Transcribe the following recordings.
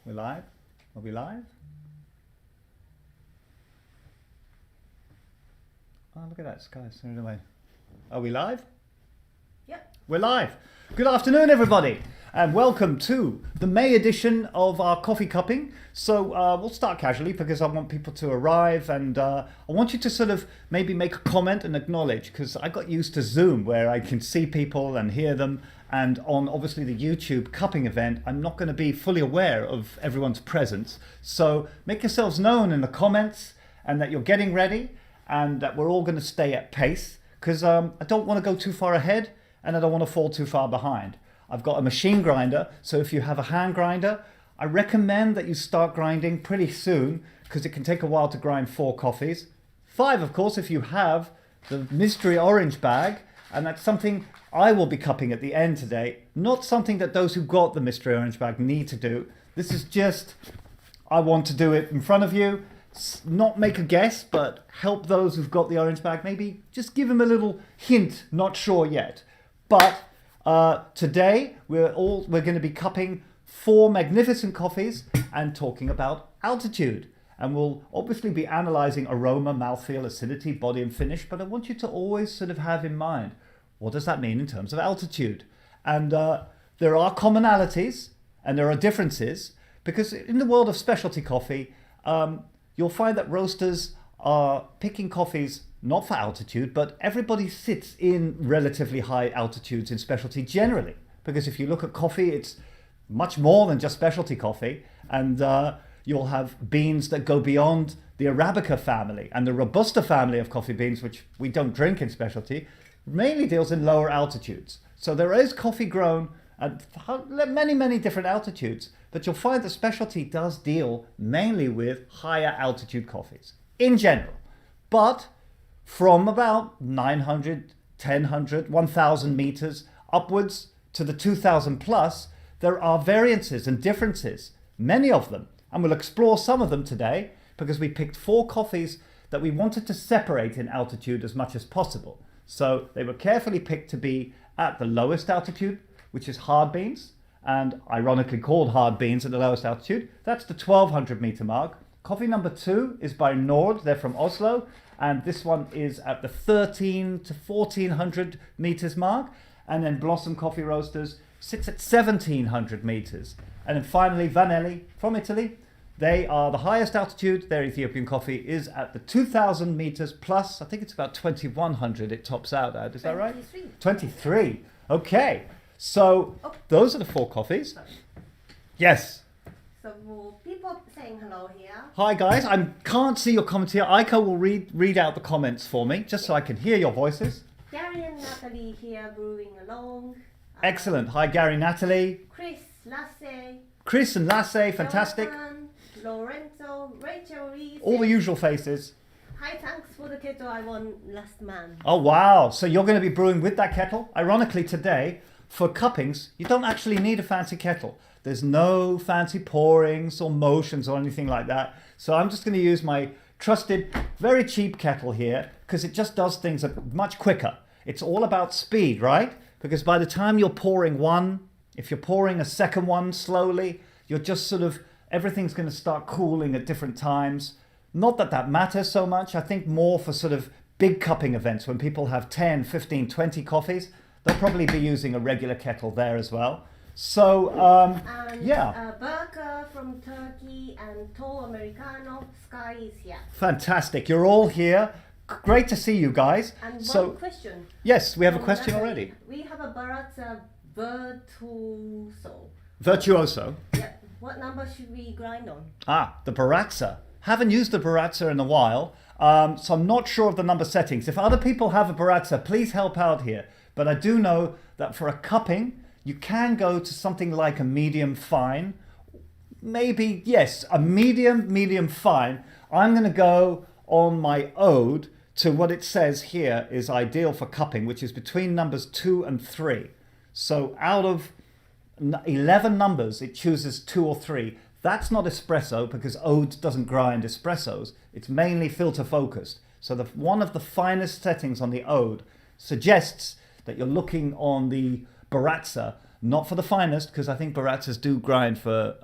We're live? Are we live? Oh, look at that sky sailing away. Are we live? Yep. We're live. Good afternoon, everybody, and welcome to the May edition of our coffee cupping. So we'll start casually because I want people to arrive, and I want you to sort of maybe make a comment and acknowledge, because I got used to Zoom where I can see people and hear them, and on obviously the YouTube cupping event, I'm not going to be fully aware of everyone's presence. So make yourselves known in the comments, and that you're getting ready, and that we're all going to stay at pace, because I don't want to go too far ahead, and I don't want to fall too far behind. I've got a machine grinder, so if you have a hand grinder, I recommend that you start grinding pretty soon, because it can take a while to grind 4 coffees. 5, of course, if you have the mystery orange bag, and that's something I will be cupping at the end today. Not something that those who got the mystery orange bag need to do. This is just, I want to do it in front of you, not make a guess, but help those who've got the orange bag, maybe just give them a little hint, not sure yet. But today we're going to be cupping 4 magnificent coffees and talking about altitude. And we'll obviously be analysing aroma, mouthfeel, acidity, body and finish. But I want you to always sort of have in mind, what does that mean in terms of altitude? And there are commonalities and there are differences, because in the world of specialty coffee, you'll find that roasters are picking coffees not for altitude, but everybody sits in relatively high altitudes in specialty generally. Because if you look at coffee, it's much more than just specialty coffee. And you'll have beans that go beyond the Arabica family, and the Robusta family of coffee beans, which we don't drink in specialty, mainly deals in lower altitudes. So there is coffee grown at many, many different altitudes, but you'll find that specialty does deal mainly with higher altitude coffees in general. But from about 900, 1000, 1000 meters upwards to the 2000 plus, there are variances and differences, many of them. And we'll explore some of them today, because we picked 4 coffees that we wanted to separate in altitude as much as possible. So they were carefully picked to be at the lowest altitude, which is hard beans, and ironically called hard beans at the lowest altitude. That's the 1200 meter mark. Coffee number 2 is by Nord, they're from Oslo, and this one is at the 13 to 1400 meters mark. And then Blossom Coffee Roasters sits at 1700 meters. And then finally Vanelli from Italy, they are the highest altitude. Their Ethiopian coffee is at the 2000 meters plus. I think it's about 2100 it tops out at. Is that right? 23. Okay. So those are the 4 coffees. Yes. So people saying hello here. Hi guys. I can't see your comments here. Aiko will read out the comments for me, just so I can hear your voices. Gary and Natalie here brewing along. Excellent. Hi Gary, Natalie. Chris And Lasse, fantastic. Jonathan, Lorenzo, Rachel Reese. All the usual faces. Hi, thanks for the kettle. I won last man. Oh wow, so you're going to be brewing with that kettle? Ironically today, for cuppings, you don't actually need a fancy kettle. There's no fancy pourings or motions or anything like that. So I'm just going to use my trusted, very cheap kettle here, because it just does things much quicker. It's all about speed, right? Because by the time you're pouring one, if you're pouring a second one slowly, you're just sort of, everything's going to start cooling at different times. Not that that matters so much. I think more for sort of big cupping events when people have 10, 15, 20 coffees, they'll probably be using a regular kettle there as well. So, yeah. Burger from Turkey and Tall Americano. Sky is here. Fantastic. You're all here. Great to see you guys. And so, one question. Yes, we have a question already. We have a Baratza Virtuoso. Virtuoso. Yeah. What number should we grind on? The Baratza. Haven't used the Baratza in a while, so I'm not sure of the number settings. If other people have a Baratza, please help out here. But I do know that for a cupping, you can go to something like a medium fine. Maybe, yes, a medium fine. I'm going to go on my ode to what it says here is ideal for cupping, which is between numbers 2 and 3. So out of 11 numbers, it chooses 2 or 3. That's not espresso, because ode doesn't grind espressos. It's mainly filter focused. So one of the finest settings on the ode suggests that you're looking on the Baratza, not for the finest, because I think Baratzas do grind for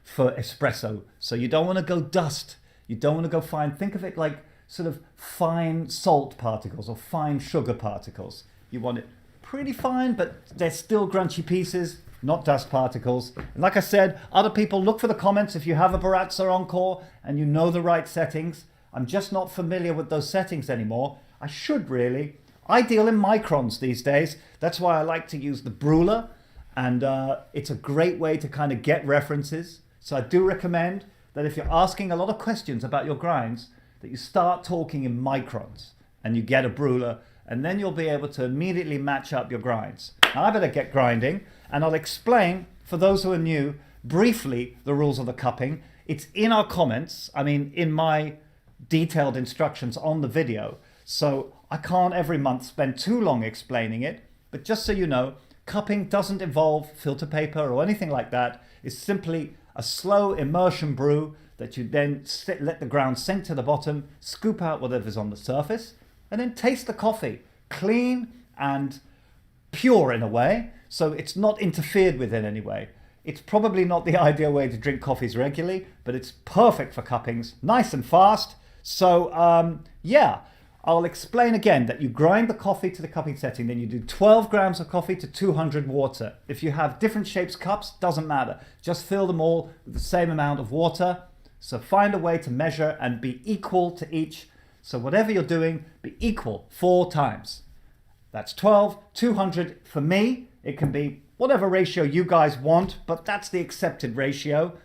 for espresso. So you don't want to go dust. You don't want to go fine. Think of it like sort of fine salt particles or fine sugar particles. You want it pretty fine, but they're still crunchy pieces, not dust particles. And like I said, other people, look for the comments if you have a Baratza Encore and you know the right settings. I'm just not familiar with those settings anymore. I should really. I deal in microns these days. That's why I like to use the Brüller, and it's a great way to kind of get references. So I do recommend that if you're asking a lot of questions about your grinds, that you start talking in microns and you get a Brüller, and then you'll be able to immediately match up your grinds. Now I better get grinding, and I'll explain, for those who are new, briefly the rules of the cupping. It's in our comments, I mean in my detailed instructions on the video, so I can't every month spend too long explaining it, but just so you know, cupping doesn't involve filter paper or anything like that. It's simply a slow immersion brew that you then let the ground sink to the bottom, scoop out whatever's on the surface, and then taste the coffee. Clean and pure in a way, so it's not interfered with in any way. It's probably not the ideal way to drink coffees regularly, but it's perfect for cuppings, nice and fast. So yeah, I'll explain again that you grind the coffee to the cupping setting, then you do 12 grams of coffee to 200 water. If you have different shapes cups, doesn't matter. Just fill them all with the same amount of water. So find a way to measure and be equal to each. So whatever you're doing, be equal 4 times. That's 12, 200 for me. It can be whatever ratio you guys want, but that's the accepted ratio.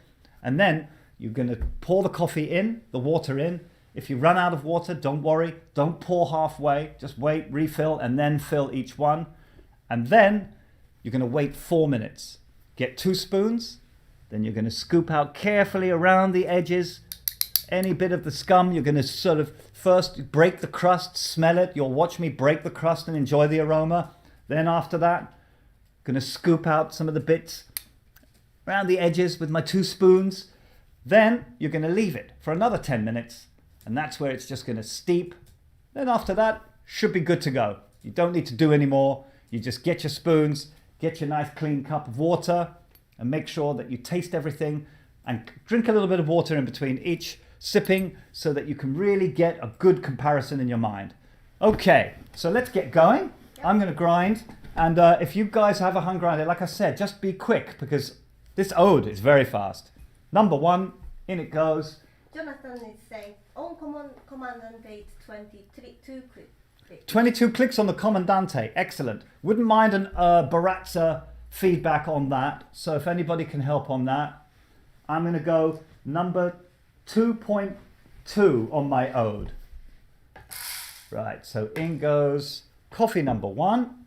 And then you're going to pour the coffee in, the water in. If you run out of water, don't worry. Don't pour halfway. Just wait, refill, and then fill each one. And then you're going to wait 4 minutes. Get 2 spoons. Then you're going to scoop out carefully around the edges. Any bit of the scum, you're going to sort of first break the crust, smell it. You'll watch me break the crust and enjoy the aroma. Then after that, going to scoop out some of the bits around the edges with my 2 spoons. Then you're going to leave it for another 10 minutes. And that's where it's just going to steep. Then after that, should be good to go. You don't need to do any more. You just get your spoons, get your nice clean cup of water, and make sure that you taste everything and drink a little bit of water in between each sipping so that you can really get a good comparison in your mind. Okay, so let's get going. I'm going to grind. And if you guys have a hand grinder, like I said, just be quick because this ode is very fast. Number 1, in it goes. Jonathan is saying, on commandant date 22 clicks. 22 clicks on the Comandante. Excellent. Wouldn't mind an Baratza feedback on that. So if anybody can help on that, I'm going to go number 2.2 on my ode. Right, so in goes coffee number 1.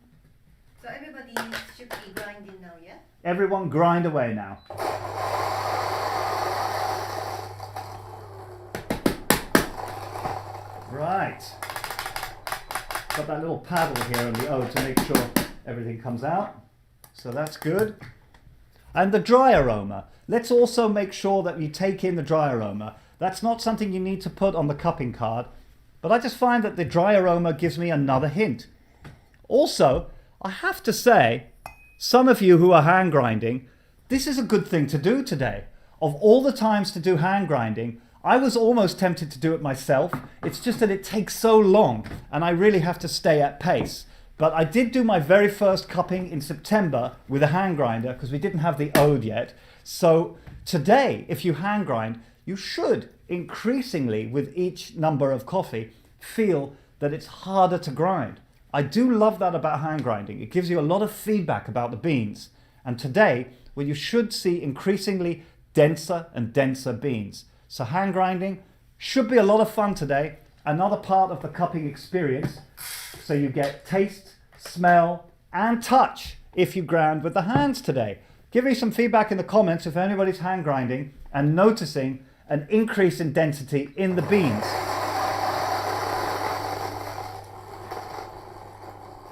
So everybody should be grinding now, yeah? Everyone grind away now. Right. Got that little paddle here on the O to make sure everything comes out. So that's good. And the dry aroma. Let's also make sure that you take in the dry aroma. That's not something you need to put on the cupping card, but I just find that the dry aroma gives me another hint. Also, I have to say, some of you who are hand grinding, this is a good thing to do today. Of all the times to do hand grinding, I was almost tempted to do it myself. It's just that it takes so long and I really have to stay at pace. But I did do my very first cupping in September with a hand grinder because we didn't have the ode yet. So today, if you hand grind, you should increasingly with each number of coffee feel that it's harder to grind. I do love that about hand grinding. It gives you a lot of feedback about the beans. And today, well, you should see increasingly denser and denser beans. So hand grinding should be a lot of fun today. Another part of the cupping experience. So you get taste, smell, and touch if you grind with the hands today. Give me some feedback in the comments if anybody's hand grinding and noticing an increase in density in the beans.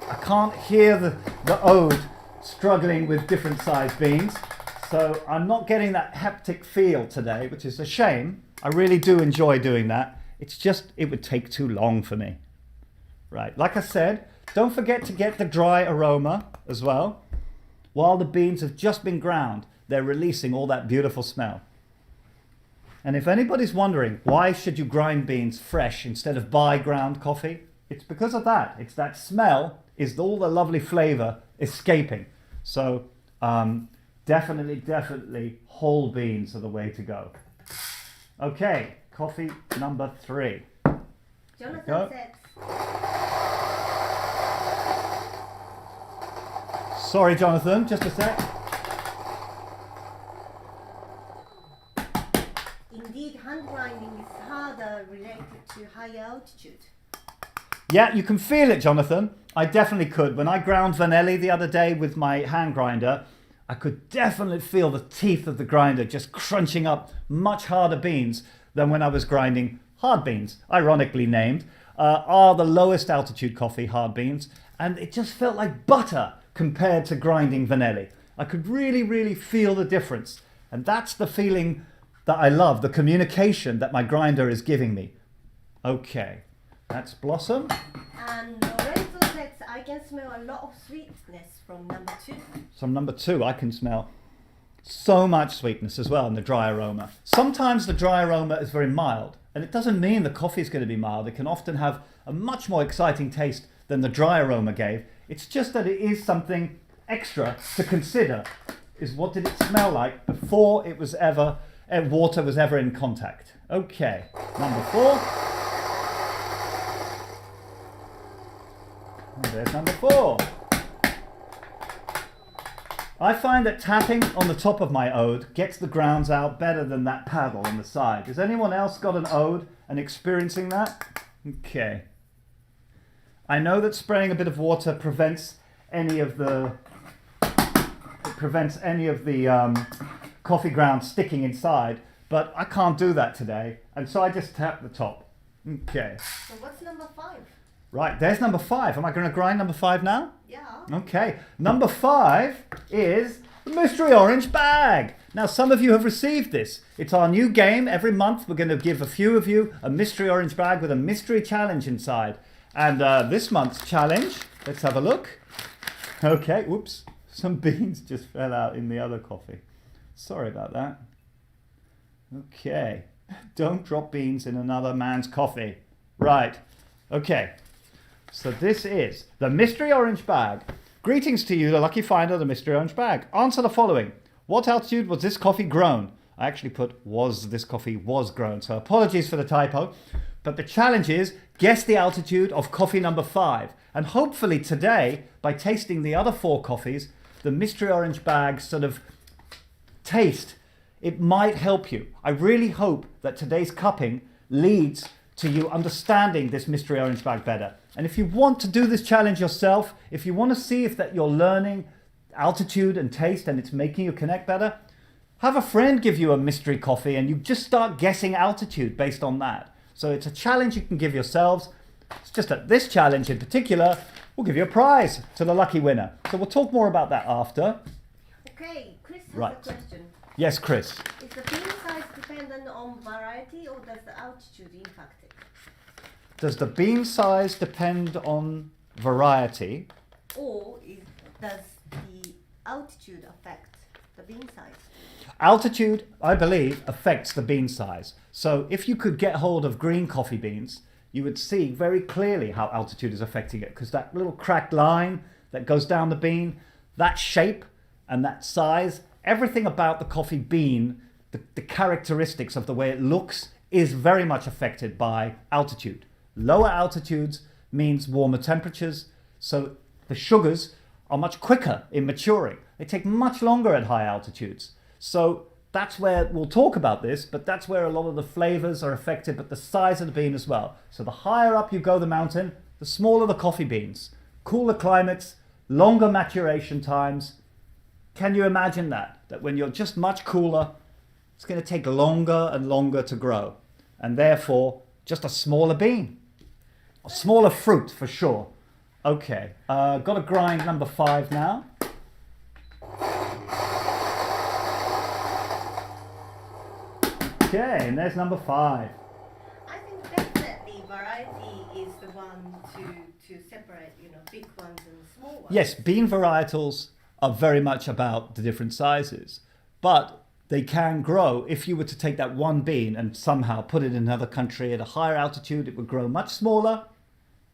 I can't hear the ode struggling with different sized beans. So I'm not getting that haptic feel today, which is a shame. I really do enjoy doing that. It's just, it would take too long for me. Right, like I said, don't forget to get the dry aroma as well. While the beans have just been ground, they're releasing all that beautiful smell. And if anybody's wondering why should you grind beans fresh instead of buy ground coffee, it's because of that. It's that smell is all the lovely flavour escaping. So definitely whole beans are the way to go. Okay, coffee number 3. Jonathan says, Sorry, Jonathan, just a sec. indeed, hand grinding is harder related to higher altitude. Yeah, you can feel it, Jonathan. I definitely could. When I ground vanilli the other day with my hand grinder, I could definitely feel the teeth of the grinder just crunching up much harder beans than when I was grinding hard beans, ironically named, are the lowest altitude coffee hard beans. And it just felt like butter compared to grinding vanilli. I could really feel the difference. And that's the feeling that I love, the communication that my grinder is giving me. Okay, that's Blossom. And Lorenzo says, I can smell a lot of sweetness from number 2. So number 2, I can smell so much sweetness as well in the dry aroma. Sometimes the dry aroma is very mild, and it doesn't mean the coffee is going to be mild. It can often have a much more exciting taste than the dry aroma gave. It's just that it is something extra to consider, is what did it smell like before it was ever, water was ever in contact. Okay, number 4. And there's number 4. I find that tapping on the top of my ode gets the grounds out better than that paddle on the side. Has anyone else got an ode and experiencing that? Okay. I know that spraying a bit of water prevents any of the coffee grounds sticking inside, but I can't do that today, and so I just tap the top. Okay. So what's number 5? Right, there's number 5. Am I going to grind number 5 now? Yeah. Okay, number 5 is the mystery orange bag. Now, some of you have received this. It's our new game. Every month we're going to give a few of you a mystery orange bag with a mystery challenge inside. And this month's challenge, let's have a look. Okay, whoops, some beans just fell out in the other coffee. Sorry about that. Okay, don't drop beans in another man's coffee. Right, okay. So this is the mystery orange bag. Greetings to you, the lucky finder of the mystery orange bag. Answer the following. What altitude was this coffee grown? I actually put this coffee was grown, so apologies for the typo. But the challenge is guess the altitude of coffee number 5. And hopefully today, by tasting the other 4 coffees, the mystery orange bag sort of taste, it might help you. I really hope that today's cupping leads to you understanding this mystery orange bag better. And if you want to do this challenge yourself, if you want to see if that you're learning altitude and taste and it's making you connect better, have a friend give you a mystery coffee and you just start guessing altitude based on that. So it's a challenge you can give yourselves. It's just that this challenge in particular will give you a prize to the lucky winner. So we'll talk more about that after. Okay, Chris has Right. a question. Yes, Chris. Is the bean size dependent on variety or does the altitude impact it? Does the bean size depend on variety? Or does the altitude affect the bean size? Altitude, I believe, affects the bean size. So if you could get hold of green coffee beans, you would see very clearly how altitude is affecting it, because that little cracked line that goes down the bean, that shape and that size, everything about the coffee bean, the characteristics of the way it looks is very much affected by altitude. Lower altitudes means warmer temperatures, so the sugars are much quicker in maturing. They take much longer at high altitudes. So that's where we'll talk about this, but that's where a lot of the flavors are affected, but the size of the bean as well. So the higher up you go the mountain, the smaller the coffee beans. Cooler climates, longer maturation times. Can you imagine that? That when you're just much cooler, it's going to take longer and longer to grow. And therefore, just a smaller bean. A smaller fruit for sure. Okay, got to grind number 5 now. Okay, and there's number 5. I think definitely variety is the one to separate, big ones and small ones. Yes, bean varietals are very much about the different sizes. But they can grow. If you were to take that one bean and somehow put it in another country at a higher altitude, it would grow much smaller,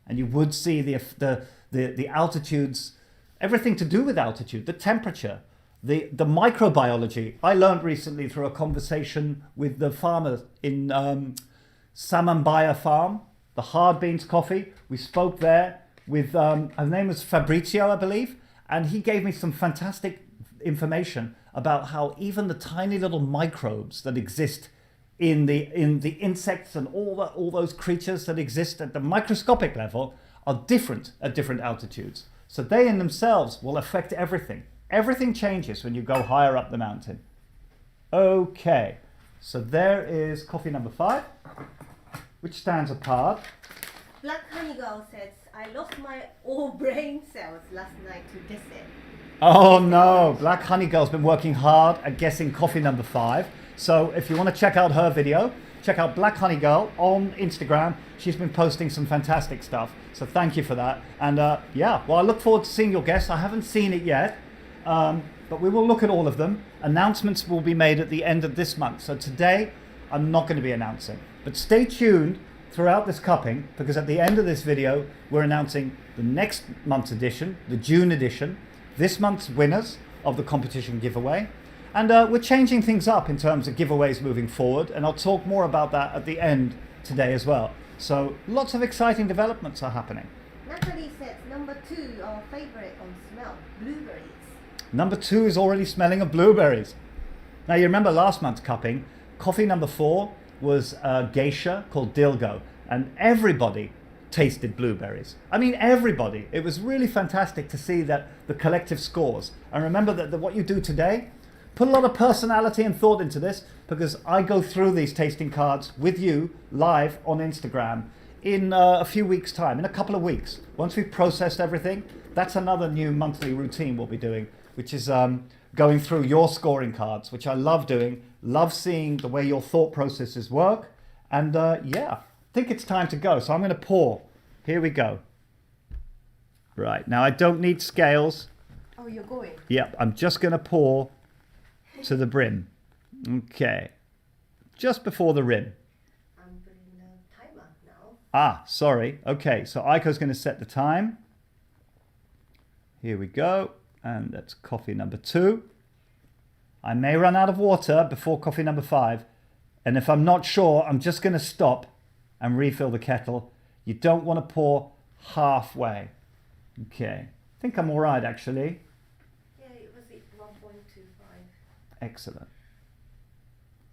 and you would see the altitudes, everything to do with altitude, the temperature, the microbiology. I learned recently through a conversation with the farmer in Samambaya farm, the hard beans coffee. We spoke there with, her name was Fabrizio, I believe, and he gave me some fantastic information about how even the tiny little microbes that exist in the insects and all those creatures that exist at the microscopic level are different at different altitudes. So they in themselves will affect everything. Everything changes when you go higher up the mountain. Okay, so there is coffee number 5, which stands apart. Black Honey Girl says, I lost my all brain cells last night to desert. Oh no, Black Honey Girl's been working hard at guessing coffee number 5. So if you want to check out her video, check out Black Honey Girl on Instagram. She's been posting some fantastic stuff. So thank you for that. And yeah, well, I look forward to seeing your guests. I haven't seen it yet, but we will look at all of them. Announcements will be made at the end of this month. So today, I'm not going to be announcing. But stay tuned throughout this cupping, because at the end of this video, we're announcing the next month's edition, the June edition, this month's winners of the competition giveaway. And we're changing things up in terms of giveaways moving forward, and I'll talk more about that at the end today as well. So lots of exciting developments are happening. Natalie says, number 2, our favorite on smell, blueberries. Number 2 is already smelling of blueberries. Now you remember last month's cupping, coffee number 4 was a geisha called Dilgo, and everybody tasted blueberries. I mean everybody. It was really fantastic to see that the collective scores. And remember that what you do today, put a lot of personality and thought into this, because I go through these tasting cards with you live on Instagram in a few weeks' time, in a couple of weeks. Once we've processed everything, that's another new monthly routine we'll be doing, which is going through your scoring cards, which I love doing, love seeing the way your thought processes work. And yeah, I think it's time to go. So I'm going to pour. Here we go. Right, now I don't need scales. Oh, you're going? Yep, I'm just going to pour to the brim. Okay, just before the rim. I'm putting the timer now. Ah, sorry. Okay, so Aiko's going to set the time. Here we go. And that's coffee number 2. I may run out of water before coffee number 5. And if I'm not sure, I'm just going to stop and refill the kettle. You don't want to pour halfway. Okay. I think I'm all right, actually. Yeah, it was 1.25. Excellent.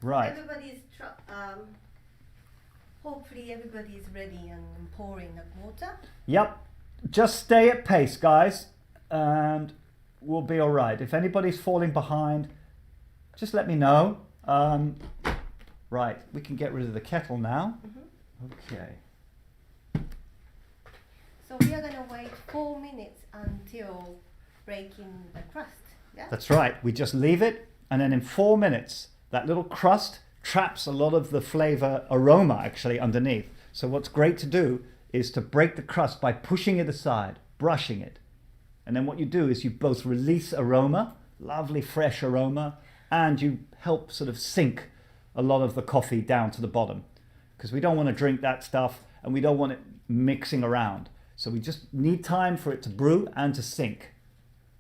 Right. Everybody's, hopefully everybody's ready and pouring the water. Yep. Just stay at pace, guys. And we'll be all right. If anybody's falling behind, just let me know. Right, we can get rid of the kettle now. Mm-hmm. Okay. So we are going to wait 4 minutes until breaking the crust. Yeah? That's right. We just leave it, and then in 4 minutes, that little crust traps a lot of the flavor aroma actually underneath. So what's great to do is to break the crust by pushing it aside, brushing it. And then what you do is you both release aroma, lovely fresh aroma, and you help sort of sink a lot of the coffee down to the bottom, because we don't want to drink that stuff and we don't want it mixing around. So we just need time for it to brew and to sink.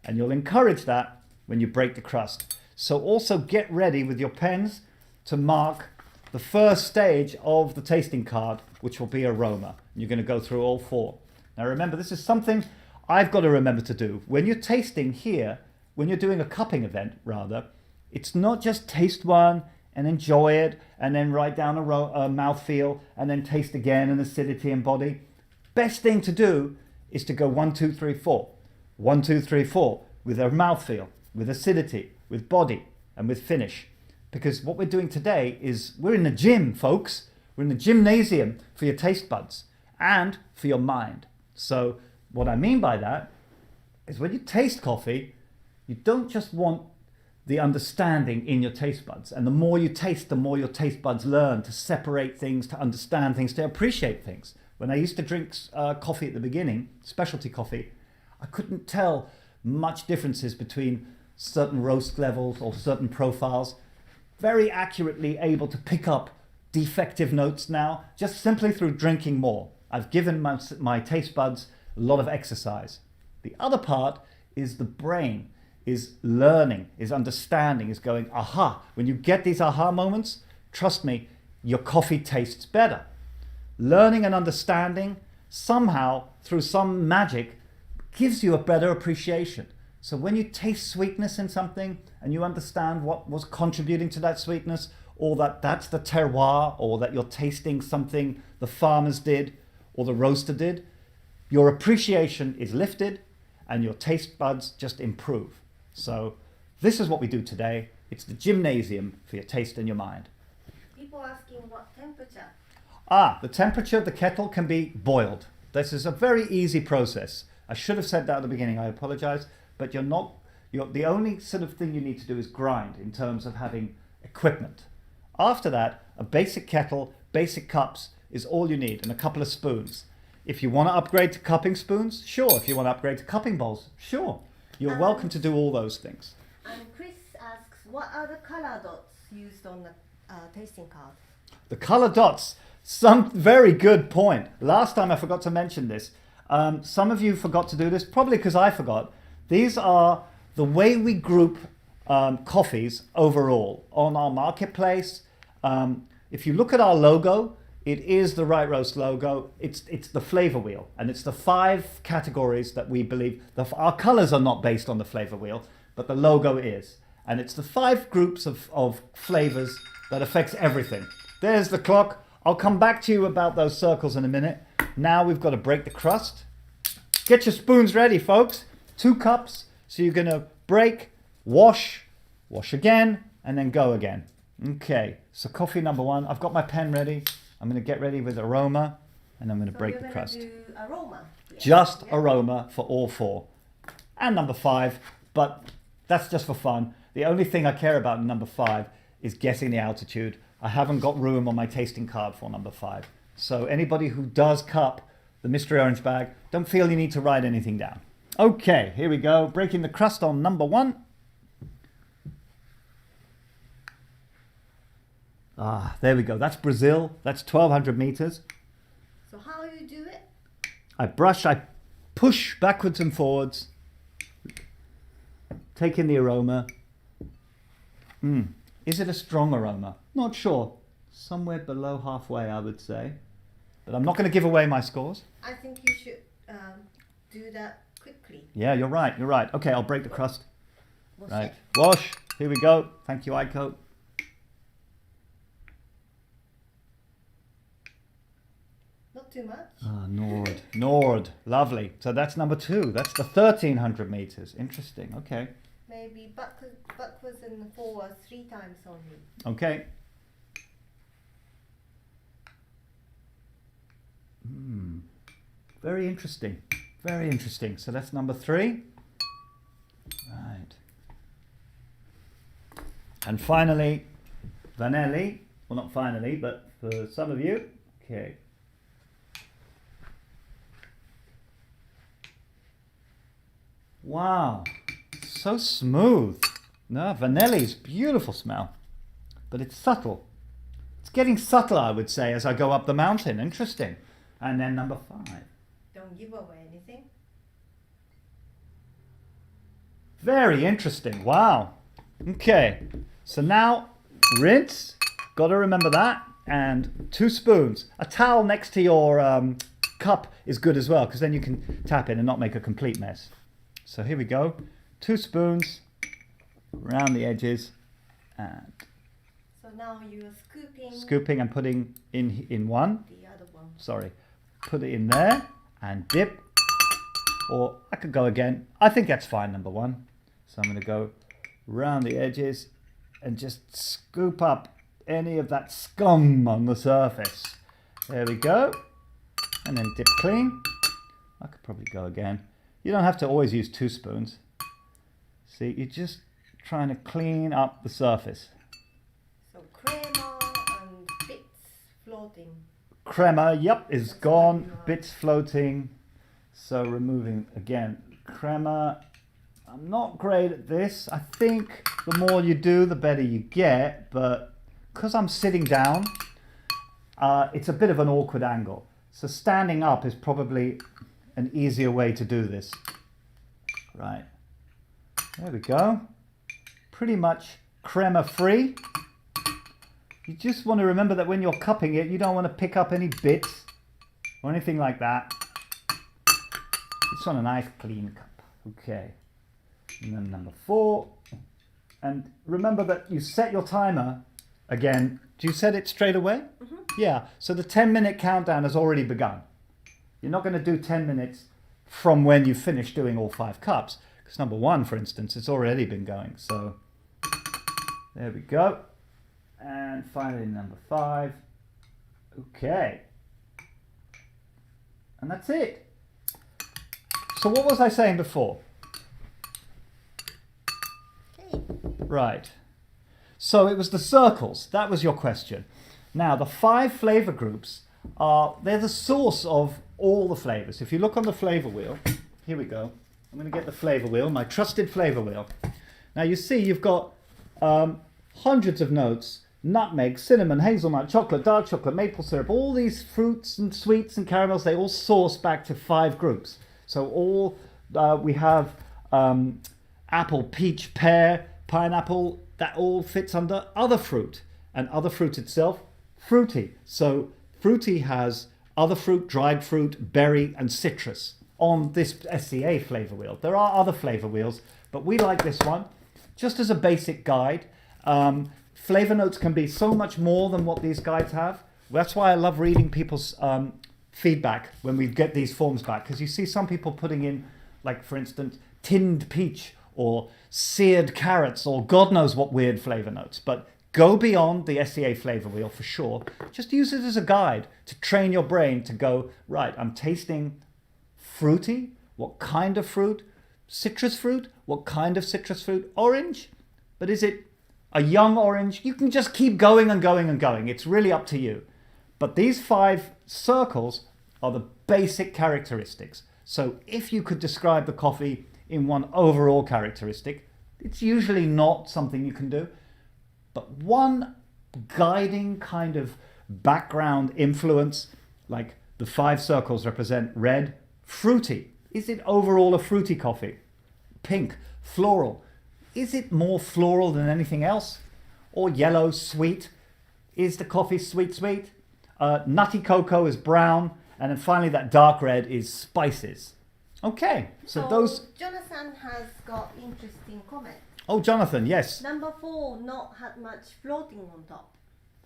And you'll encourage that when you break the crust. So also get ready with your pens to mark the first stage of the tasting card, which will be aroma. You're going to go through all 4. Now remember, this is something I've got to remember to do. When you're tasting here, when you're doing a cupping event rather, it's not just taste one and enjoy it and then write down a mouthfeel and then taste again and acidity and body. Best thing to do is to go 1, 2, 3, 4. 1, 2, 3, 4 with a mouthfeel, with acidity, with body and with finish. Because what we're doing today is we're in the gym, folks. We're in the gymnasium for your taste buds and for your mind. So what I mean by that is when you taste coffee, you don't just want the understanding in your taste buds. And the more you taste, the more your taste buds learn to separate things, to understand things, to appreciate things. When I used to drink coffee at the beginning, specialty coffee, I couldn't tell much differences between certain roast levels or certain profiles. very accurately able to pick up defective notes now, just simply through drinking more. I've given my taste buds a lot of exercise. The other part is the brain, is learning, is understanding, is going, aha. When you get these aha moments, trust me, your coffee tastes better. Learning and understanding somehow, through some magic, gives you a better appreciation. So when you taste sweetness in something and you understand what was contributing to that sweetness, or that that's the terroir, or that you're tasting something the farmers did or the roaster did, your appreciation is lifted and your taste buds just improve. So this is what we do today. It's the gymnasium for your taste and your mind. People asking what temperature? The temperature of the kettle can be boiled. This is a very easy process. I should have said that at the beginning, I apologize, but the only sort of thing you need to do is grind in terms of having equipment. After that, a basic kettle, basic cups is all you need, and a couple of spoons. If you want to upgrade to cupping spoons, sure. If you want to upgrade to cupping bowls, sure. You're welcome to do all those things. And Chris asks, what are the color dots used on the tasting card? The color dots, some very good point. Last time I forgot to mention this. Some of you forgot to do this, probably because I forgot. These are the way we group coffees overall on our marketplace. If you look at our logo, it is the Right Roast logo. It's the flavor wheel, and it's the 5 categories that we believe. Our colors are not based on the flavor wheel, but the logo is. And it's the 5 groups of flavors that affects everything. There's the clock. I'll come back to you about those circles in a minute. Now we've got to break the crust. Get your spoons ready, folks. 2 cups. So you're going to break, wash again, and then go again. Okay, so coffee number 1. I've got my pen ready. I'm going to get ready with Aroma, and I'm going to break the crust. Do Aroma. Just Aroma for all 4. And number 5, but that's just for fun. The only thing I care about in number 5 is guessing the altitude. I haven't got room on my tasting card for number 5. So anybody who does cup the Mystery Orange bag, don't feel you need to write anything down. Okay, here we go. Breaking the crust on number 1. There we go. That's Brazil. That's 1,200 meters. So how you do it? I push backwards and forwards. Take in the aroma. Is it a strong aroma? Not sure. Somewhere below halfway, I would say. But I'm not going to give away my scores. I think you should do that quickly. Yeah, you're right. You're right. Okay, I'll break the crust. Wash Right. it. Wash. Here we go. Thank you, Aiko. Not too much. Nord. Lovely. So that's number 2. That's the 1,300 meters. Interesting. Okay. Maybe backwards and forwards 3 times only. Okay. Very interesting. Very interesting. So that's number 3. Right. And finally, Vanelli. Well, not finally, but for some of you. Okay. Wow. So smooth. No, Vanelli's beautiful smell. But it's subtle. It's getting subtler, I would say, as I go up the mountain. Interesting. And then number 5. Don't give away anything. Very interesting. Wow. Okay. So now, rinse. Got to remember that. And 2 spoons. A towel next to your cup is good as well, because then you can tap in and not make a complete mess. So here we go. 2 spoons around the edges. And So now you are scooping scooping and putting in one. the other one. Sorry. Put it in there and dip. Or I could go again. I think that's fine, number 1. So I'm going to go around the edges and just scoop up any of that scum on the surface. There we go. And then dip clean. I could probably go again. You don't have to always use 2 spoons. See, you're just trying to clean up the surface. So crema and bits floating. Crema, yep, is That's gone. what you are. Bits floating. So removing again crema. I'm not great at this. I think the more you do, the better you get, but because I'm sitting down, it's a bit of an awkward angle. So standing up is probably an easier way to do this. Right, there we go. Pretty much crema free. You just want to remember that when you're cupping it, you don't want to pick up any bits or anything like that. It's on a nice clean cup. Okay. And then number 4. And remember that you set your timer again. Do you set it straight away? Mm-hmm. Yeah. So the 10-minute countdown has already begun. You're not going to do 10 minutes from when you finish doing all 5 cups. Because number 1, for instance, it's already been going. So there we go. And finally number 5. Okay. And that's it. So what was I saying before? Okay. Right. So it was the circles. That was your question. Now the 5 flavor groups they're the source of all the flavors. If you look on the flavor wheel, here we go. I'm going to get the flavor wheel, my trusted flavor wheel. Now you see you've got hundreds of notes. Nutmeg, cinnamon, hazelnut, chocolate, dark chocolate, maple syrup, all these fruits and sweets and caramels, they all source back to 5 groups. So all we have apple, peach, pear, pineapple, that all fits under other fruit. And other fruit itself, fruity. So fruity has other fruit, dried fruit, berry and citrus on this SCA flavor wheel. There are other flavor wheels, but we like this one just as a basic guide. Flavor notes can be so much more than what these guides have. That's why I love reading people's feedback when we get these forms back, because you see some people putting in, like for instance, tinned peach or seared carrots or God knows what weird flavor notes. But go beyond the SCA flavor wheel for sure. Just use it as a guide to train your brain to go, right, I'm tasting fruity. What kind of fruit? Citrus fruit? What kind of citrus fruit? Orange? But is it a young orange? You can just keep going and going and going. It's really up to you. But these 5 circles are the basic characteristics. So if you could describe the coffee in one overall characteristic, it's usually not something you can do. But one guiding kind of background influence, like the 5 circles represent red, fruity. Is it overall a fruity coffee? Pink, floral. Is it more floral than anything else? Or yellow, sweet? Is the coffee sweet? Nutty cocoa is brown. And then finally that dark red is spices. Okay, so those... Jonathan has got interesting comment. Oh, Jonathan, yes. Number 4, not had much floating on top.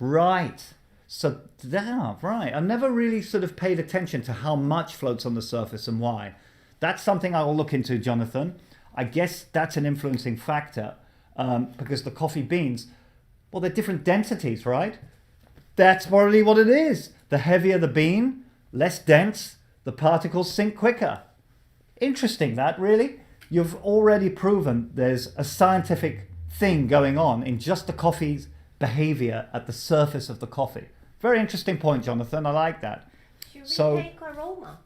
Right. So, right. I never really sort of paid attention to how much floats on the surface and why. That's something I will look into, Jonathan. I guess that's an influencing factor because the coffee beans, well, they're different densities, right? That's probably what it is. The heavier the bean, less dense, the particles sink quicker. Interesting that, really. You've already proven there's a scientific thing going on in just the coffee's behavior at the surface of the coffee. Very interesting point, Jonathan. I like that. Should we take aroma?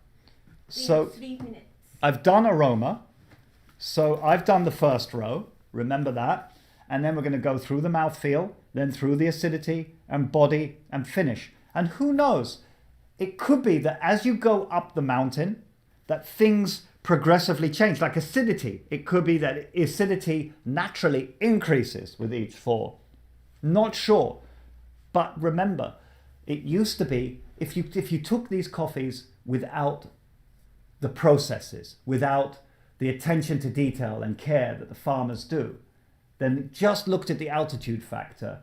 So 3 minutes. I've done aroma. So I've done the first row. Remember that. And then we're going to go through the mouthfeel, then through the acidity and body and finish. And who knows? It could be that as you go up the mountain, that things progressively change, like acidity. It could be that acidity naturally increases with each 4. Not sure. But remember, it used to be, if you took these coffees without the processes, without the attention to detail and care that the farmers do, then just looked at the altitude factor,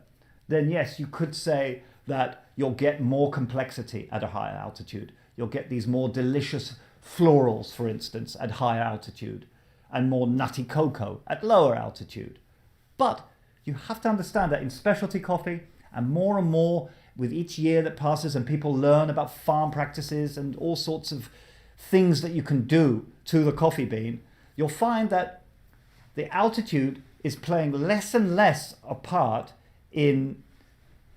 then yes, you could say that you'll get more complexity at a higher altitude. You'll get these more delicious florals, for instance, at higher altitude, and more nutty cocoa at lower altitude. But you have to understand that in specialty coffee, and more with each year that passes and people learn about farm practices and all sorts of things that you can do to the coffee bean, you'll find that the altitude is playing less and less a part in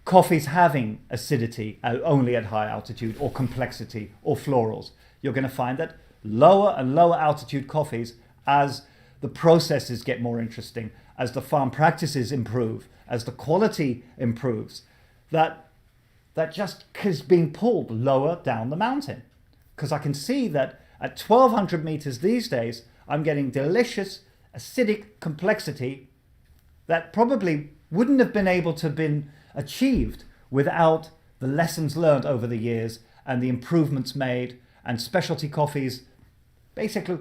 coffees having acidity only at high altitude or complexity or florals. You're going to find that lower and lower altitude coffees, as the processes get more interesting, as the farm practices improve, as the quality improves, that just is being pulled lower down the mountain. Because I can see that at 1200 meters these days, I'm getting delicious acidic complexity that probably wouldn't have been able to have been achieved without the lessons learned over the years and the improvements made, and specialty coffees basically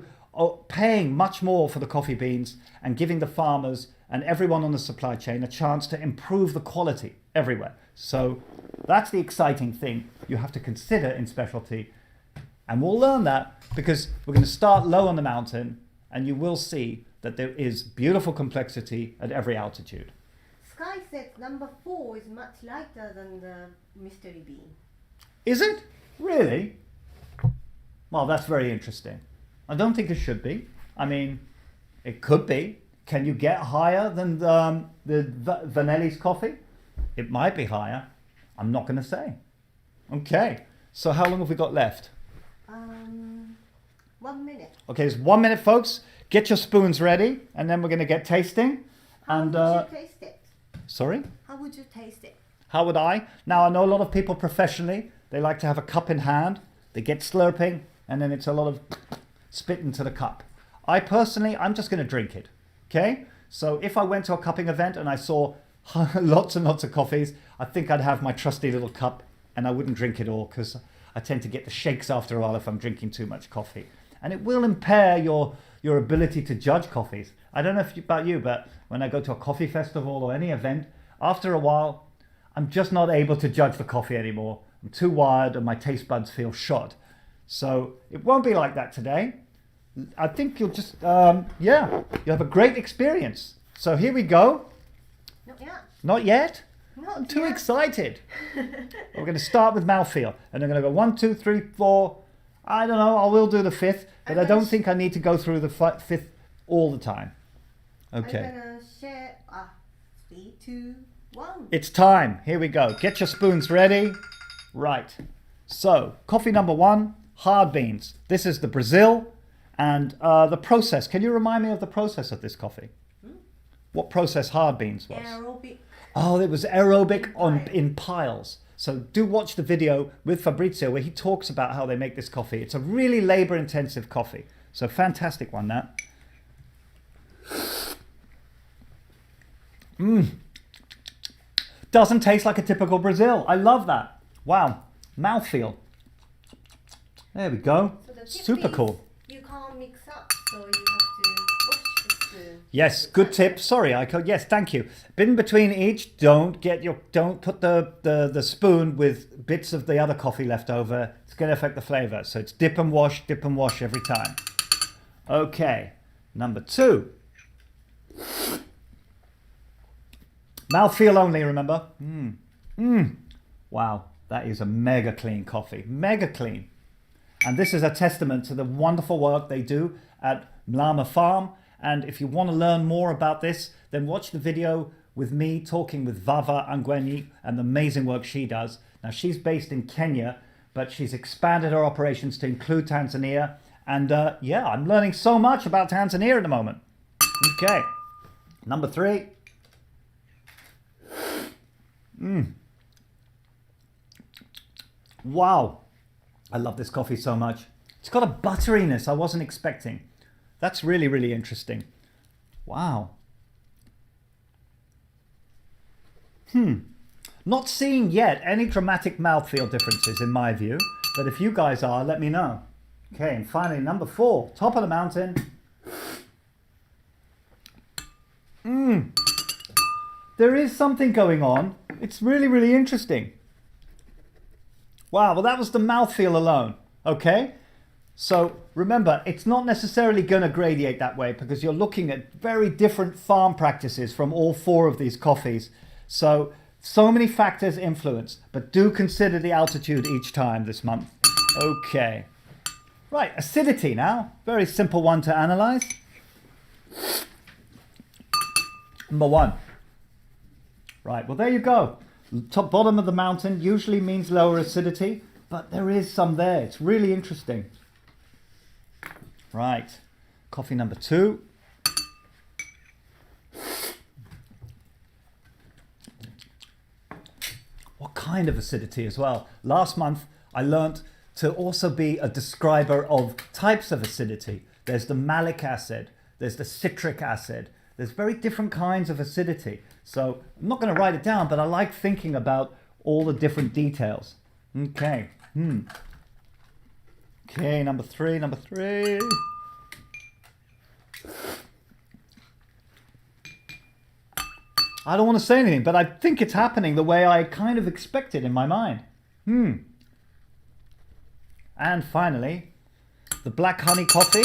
paying much more for the coffee beans and giving the farmers and everyone on the supply chain a chance to improve the quality everywhere. So that's the exciting thing you have to consider in specialty. And we'll learn that because we're going to start low on the mountain, and you will see that there is beautiful complexity at every altitude. Sky said number 4 is much lighter than the mystery bean. Is it? Really? Well, that's very interesting. I don't think it should be. I mean, it could be. Can you get higher than the Vanelli's coffee? It might be higher. I'm not going to say. Okay. So how long have we got left? 1 minute. Okay, it's 1 minute, folks. Get your spoons ready, and then we're going to get tasting. How would you taste it? Sorry? How would you taste it? How would I? Now, I know a lot of people professionally, they like to have a cup in hand. They get slurping, and then it's a lot of spit into the cup. I personally, I'm just going to drink it. Okay? So if I went to a cupping event and I saw lots and lots of coffees, I think I'd have my trusty little cup, and I wouldn't drink it all because I tend to get the shakes after a while if I'm drinking too much coffee. And it will impair your ability to judge coffees. I don't know about you, but when I go to a coffee festival or any event, after a while, I'm just not able to judge the coffee anymore. I'm too wired and my taste buds feel shot. So it won't be like that today. I think you'll just, you'll have a great experience. So here we go. Not yet. Not yet? Not I'm too yet. excited. We're going to start with mouthfeel. And I'm going to go 1, 2, 3, 4. I don't know. I will do the 5th, but I don't think I need to go through the 5th all the time. Okay. I'm gonna share. 3, 2, 1. It's time. Here we go. Get your spoons ready. Right. So, coffee number 1, hard beans. This is the Brazil, and the process. Can you remind me of the process of this coffee? What process hard beans was? Aerobic. Oh, it was aerobic in piles. So do watch the video with Fabrizio where he talks about how they make this coffee. It's a really labor-intensive coffee. So fantastic one, that. Doesn't taste like a typical Brazil. I love that. Wow. Mouthfeel. There we go. So the tip Super is cool. You can't mix up, so you have to wash the spoon. Yes, good tip. Sorry, yes, thank you. In between each, don't put the spoon with bits of the other coffee left over. It's going to affect the flavor. So it's dip and wash every time. Okay, number 2. Mouthfeel only, remember? Wow, that is a mega clean coffee. Mega clean. And this is a testament to the wonderful work they do at Mlama Farm. And if you want to learn more about this, then watch the video with me talking with Vava Angwenyi and the amazing work she does. Now, she's based in Kenya, but she's expanded her operations to include Tanzania. And I'm learning so much about Tanzania at the moment. Okay, number 3. Wow, I love this coffee so much. It's got a butteriness I wasn't expecting. That's really, really interesting. Wow. Not seeing yet any dramatic mouthfeel differences in my view, but if you guys are, let me know. Okay, and finally, number 4, top of the mountain. There is something going on. It's really, really interesting. Wow, well that was the mouthfeel alone, okay? So remember, it's not necessarily going to gradiate that way because you're looking at very different farm practices from all 4 of these coffees. So many factors influence, but do consider the altitude each time this month. Okay. Right, acidity now. Very simple one to analyze. Number 1. Right, well there you go. Top bottom of the mountain usually means lower acidity, but there is some there. It's really interesting. Right, coffee number 2. what kind of acidity as well. Last month, I learnt to also be a describer of types of acidity. There's the malic acid, there's the citric acid, there's very different kinds of acidity. So I'm not going to write it down, but I like thinking about all the different details. Okay. Okay, number three. I don't want to say anything, but I think it's happening the way I kind of expected in my mind. And finally, the black honey coffee.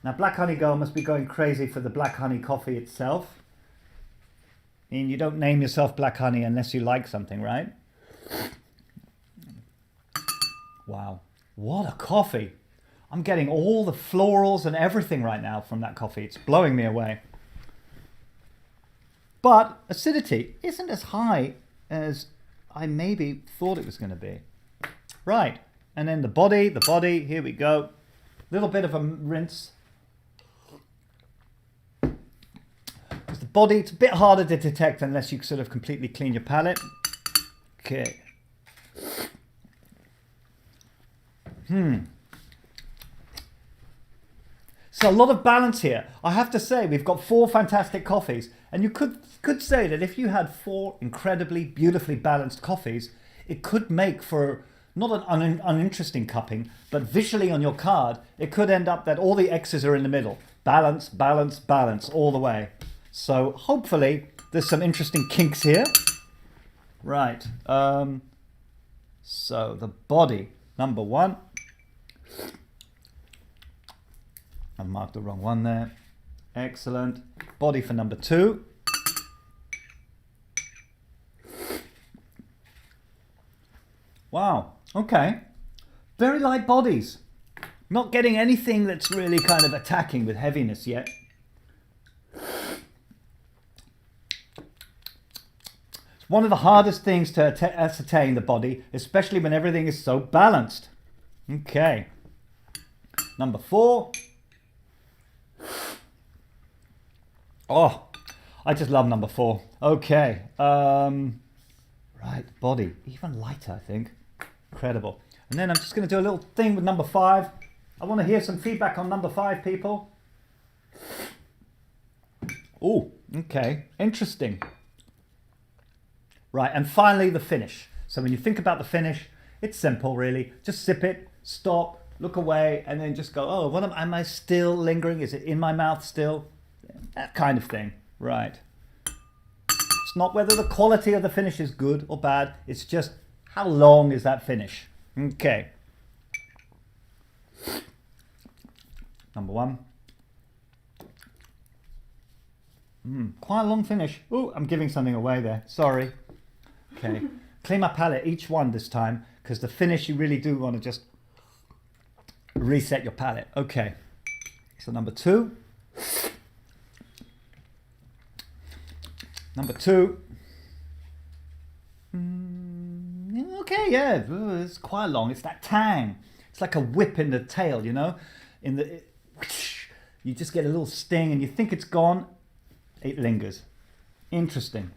Now, Black Honey Girl must be going crazy for the black honey coffee itself. I mean, you don't name yourself Black Honey unless you like something, right? Wow, what a coffee. I'm getting all the florals and everything right now from that coffee. It's blowing me away. But acidity isn't as high as I maybe thought it was going to be. Right, and then the body, here we go. Little bit of a rinse. The body, it's a bit harder to detect unless you sort of completely clean your palate. Okay. So a lot of balance here. I have to say, we've got 4 fantastic coffees, and you could say that if you had 4 incredibly, beautifully balanced coffees, it could make for not an uninteresting cupping, but visually on your card, it could end up that all the X's are in the middle. Balance, balance, balance all the way. So hopefully there's some interesting kinks here. Right. So the body, number 1. I marked the wrong one there. Excellent. Body for number 2. Wow. Okay. Very light bodies. Not getting anything that's really kind of attacking with heaviness yet. It's one of the hardest things to ascertain the body, especially when everything is so balanced. Okay. Number 4. Oh, I just love number 4. Okay. Right, body. Even lighter, I think. Incredible. And then I'm just going to do a little thing with number 5. I want to hear some feedback on number 5, people. Oh, okay. Interesting. Right, and finally the finish. So when you think about the finish, it's simple, really. Just sip it, stop, look away, and then just go, oh, what am I still lingering? Is it in my mouth still? That kind of thing. Right. It's not whether the quality of the finish is good or bad. It's just how long is that finish. Okay. Number 1. Quite a long finish. Oh, I'm giving something away there. Sorry. Okay. Clean my palate each one this time, because the finish you really do want to just reset your palate. Okay. So number 2. Number 2. Okay, yeah, it's quite long. It's that tang. It's like a whip in the tail, you know? You just get a little sting and you think it's gone. It lingers. Interesting.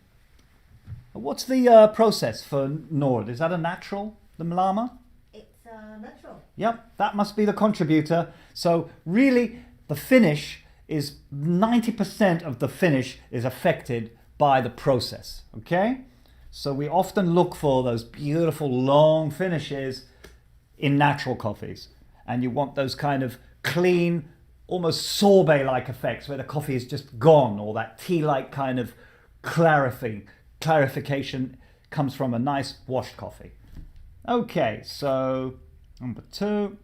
What's the process for Nord? Is that a natural, the Malama? It's natural. Yep, that must be the contributor. So really, the finish is 90% of the finish is affected by the process, okay? So we often look for those beautiful long finishes in natural coffees. And you want those kind of clean, almost sorbet-like effects where the coffee is just gone, or that tea-like kind of clarification comes from a nice washed coffee. Okay, so number 2.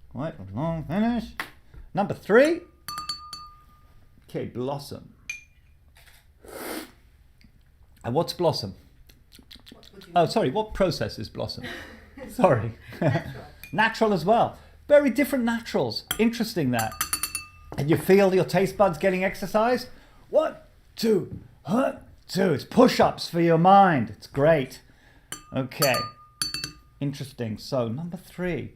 Quite a long finish. Number 3. Okay, blossom. And what's blossom? Oh, sorry, what process is blossom? Sorry. Natural as well. Very different naturals. Interesting that. And you feel your taste buds getting exercised? 1, 2, 1, 2. It's push-ups for your mind. It's great. Okay. Interesting. So number 3.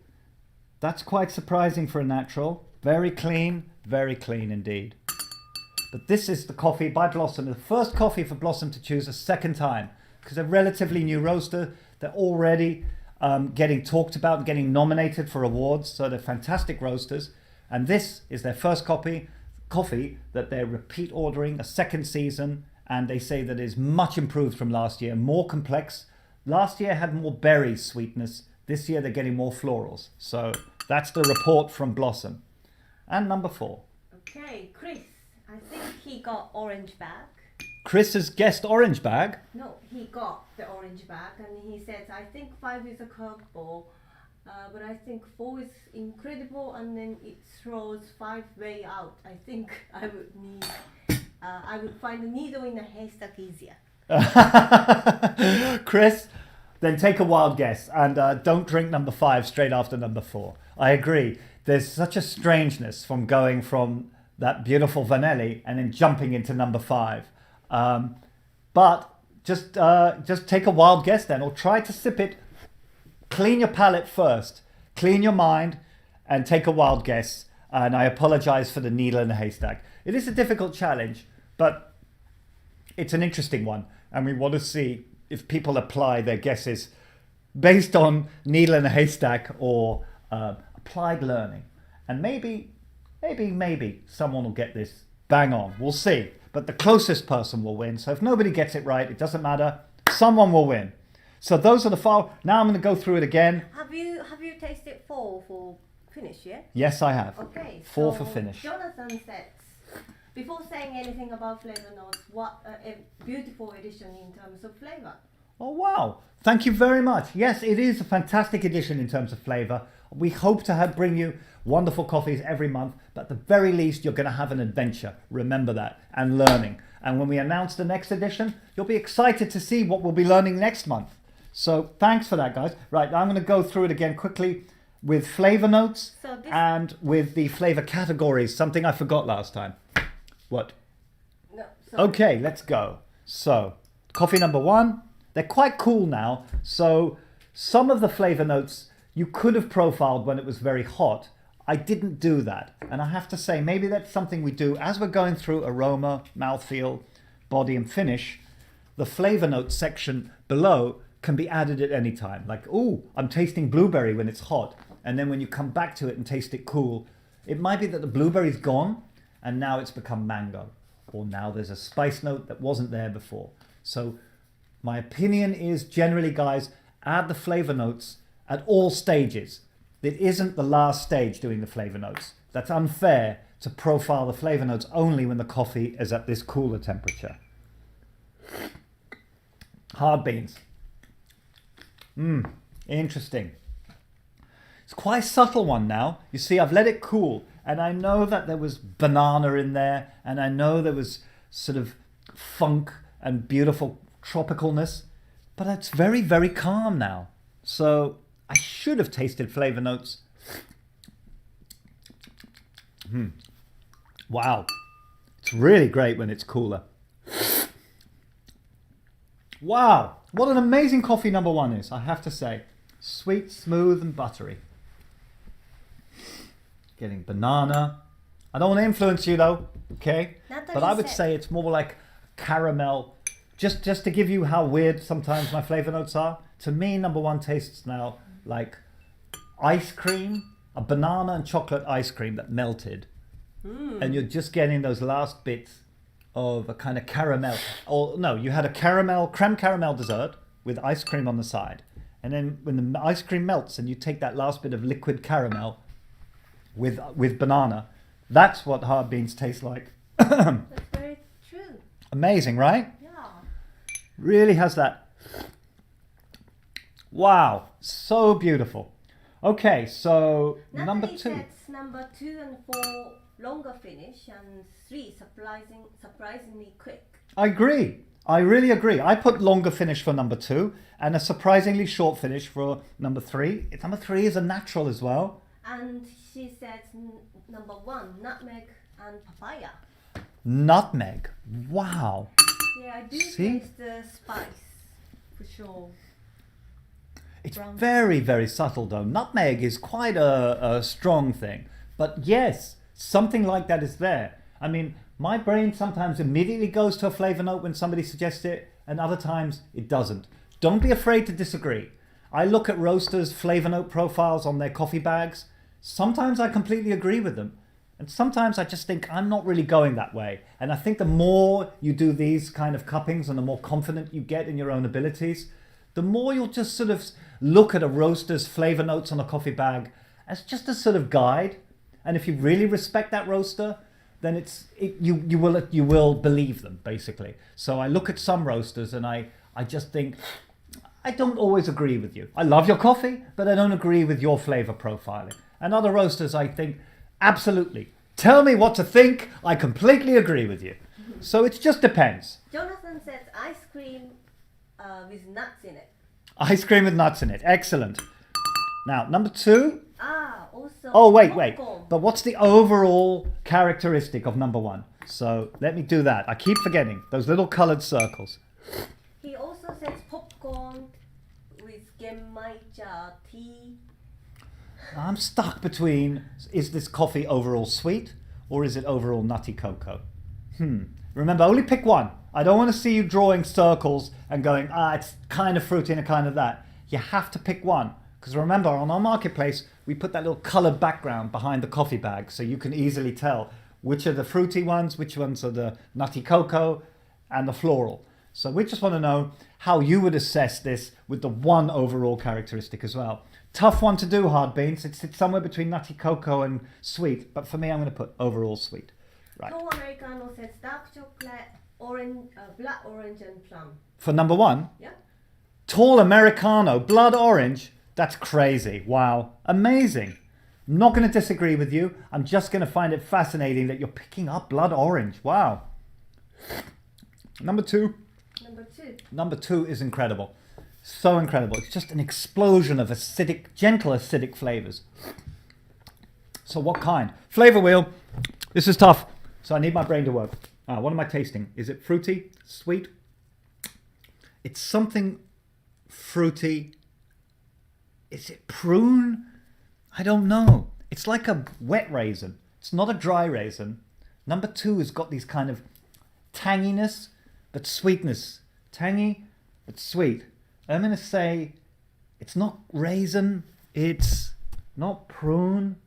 That's quite surprising for a natural. Very clean indeed. But this is the coffee by Blossom, the first coffee for Blossom to choose a second time. because they're a relatively new roaster. They're already getting talked about and getting nominated for awards. So they're fantastic roasters. And this is their first coffee that they're repeat ordering a second season. And they say that is much improved from last year, more complex. Last year had more berry sweetness. This year they're getting more florals. So that's the report from Blossom. And number 4. Okay, Chris. I think he got orange bag. Chris has guessed orange bag. No, he got the orange bag, and he says, I think 5 is a curveball, but I think 4 is incredible, and then it throws 5 way out. I think I would find a needle in a haystack easier. Chris, then take a wild guess and don't drink number 5 straight after number 4. I agree. There's such a strangeness from going from that beautiful vanilla and then jumping into number 5. But just take a wild guess then, or try to sip it. Clean your palate first, clean your mind, and take a wild guess. And I apologize for the needle in the haystack. It is a difficult challenge, but it's an interesting one. And we want to see if people apply their guesses based on needle in a haystack or applied learning. And maybe someone will get this bang on. We'll see. But the closest person will win. So if nobody gets it right, it doesn't matter. Someone will win. So those are the 5. Now I'm going to go through it again. Have you tasted 4 for finish, yeah? Yes, I have. Okay. 4 so for finish. Jonathan says, before saying anything about flavor notes, what a beautiful edition in terms of flavor. Oh, wow. Thank you very much. Yes, it is a fantastic edition in terms of flavor. We hope to bring you wonderful coffees every month, but at the very least, you're going to have an adventure. Remember that, and learning. And when we announce the next edition, you'll be excited to see what we'll be learning next month. So thanks for that, guys. Right, now I'm going to go through it again quickly with flavor notes and with the flavor categories, something I forgot last time. What? No, sorry. Okay, let's go. So, coffee number 1. They're quite cool now. So, some of the flavor notes you could have profiled when it was very hot. I didn't do that. And I have to say, maybe that's something we do as we're going through aroma, mouthfeel, body and finish. The flavor notes section below can be added at any time. Like, ooh, I'm tasting blueberry when it's hot. And then when you come back to it and taste it cool, it might be that the blueberry's gone and now it's become mango. Or now there's a spice note that wasn't there before. So my opinion is generally, guys, add the flavor notes at all stages. It isn't the last stage doing the flavor notes. That's unfair to profile the flavor notes only when the coffee is at this cooler temperature. Hard beans. Interesting. It's quite a subtle one now. You see, I've let it cool, and I know that there was banana in there, and I know there was sort of funk and beautiful tropicalness, but it's very, very calm now. So I should have tasted flavor notes. Wow. It's really great when it's cooler. Wow. What an amazing coffee number 1 is, I have to say. Sweet, smooth and buttery. Getting banana. I don't want to influence you though, okay? But I would say it's more like caramel. Just to give you how weird sometimes my flavor notes are. To me, number 1 tastes now like ice cream, a banana and chocolate ice cream that melted. And you're just getting those last bits of a kind of caramel. Or no, you had a creme caramel dessert with ice cream on the side. And then when the ice cream melts and you take that last bit of liquid caramel with banana, that's what hard beans taste like. That's very true. Amazing, right? Yeah. Really has that. Wow, so beautiful. Okay, so number 2. Sets number 2 and 4 longer finish, and 3 surprisingly quick. I agree. I really agree. I put longer finish for number 2 and a surprisingly short finish for number 3. Number 3 is a natural as well. And she says number 1, nutmeg and papaya. Nutmeg. Wow. Yeah, I do See? taste the spice for sure. It's Brown. very, very subtle though. Nutmeg is quite a strong thing. But yes, something like that is there. I mean, my brain sometimes immediately goes to a flavor note when somebody suggests it, and other times it doesn't. Don't be afraid to disagree. I look at roasters' flavor note profiles on their coffee bags. Sometimes I completely agree with them. And sometimes I just think I'm not really going that way. And I think the more you do these kind of cuppings and the more confident you get in your own abilities, the more you'll just sort of look at a roaster's flavor notes on a coffee bag as just a sort of guide. And if you really respect that roaster, then you will believe them, basically. So I look at some roasters and I just think, I don't always agree with you. I love your coffee, but I don't agree with your flavor profiling. And other roasters, I think, absolutely. Tell me what to think. I completely agree with you. So it just depends. Jonathan says ice cream with nuts in it. Ice cream with nuts in it. Excellent. Now, number 2. Also. Oh, wait. popcorn. But what's the overall characteristic of number 1? So let me do that. I keep forgetting those little colored circles. He also says popcorn with genmaicha tea. I'm stuck between, is this coffee overall sweet or is it overall nutty cocoa? Remember, only pick one. I don't want to see you drawing circles and going, it's kind of fruity and kind of that. You have to pick one. Because remember, on our marketplace, we put that little colored background behind the coffee bag so you can easily tell which are the fruity ones, which ones are the nutty cocoa and the floral. So we just want to know how you would assess this with the one overall characteristic as well. Tough one to do, hard beans. It's somewhere between nutty cocoa and sweet, but for me, I'm going to put overall sweet. Right. Tall Americano says dark chocolate, orange, black orange and plum. For number 1, Yeah. tall Americano, blood orange. That's crazy. Wow. Amazing. I'm not going to disagree with you. I'm just going to find it fascinating that you're picking up blood orange. Wow. Number 2. Number 2 is incredible. So incredible. It's just an explosion of acidic, gentle acidic flavors. So what kind? Flavor wheel. This is tough. So I need my brain to work. What am I tasting? Is it fruity? Sweet? It's something fruity. Is it prune? I don't know. It's like a wet raisin. It's not a dry raisin. Number 2 has got these kind of tanginess, but sweetness. Tangy, but sweet. I'm going to say it's not raisin. It's not prune.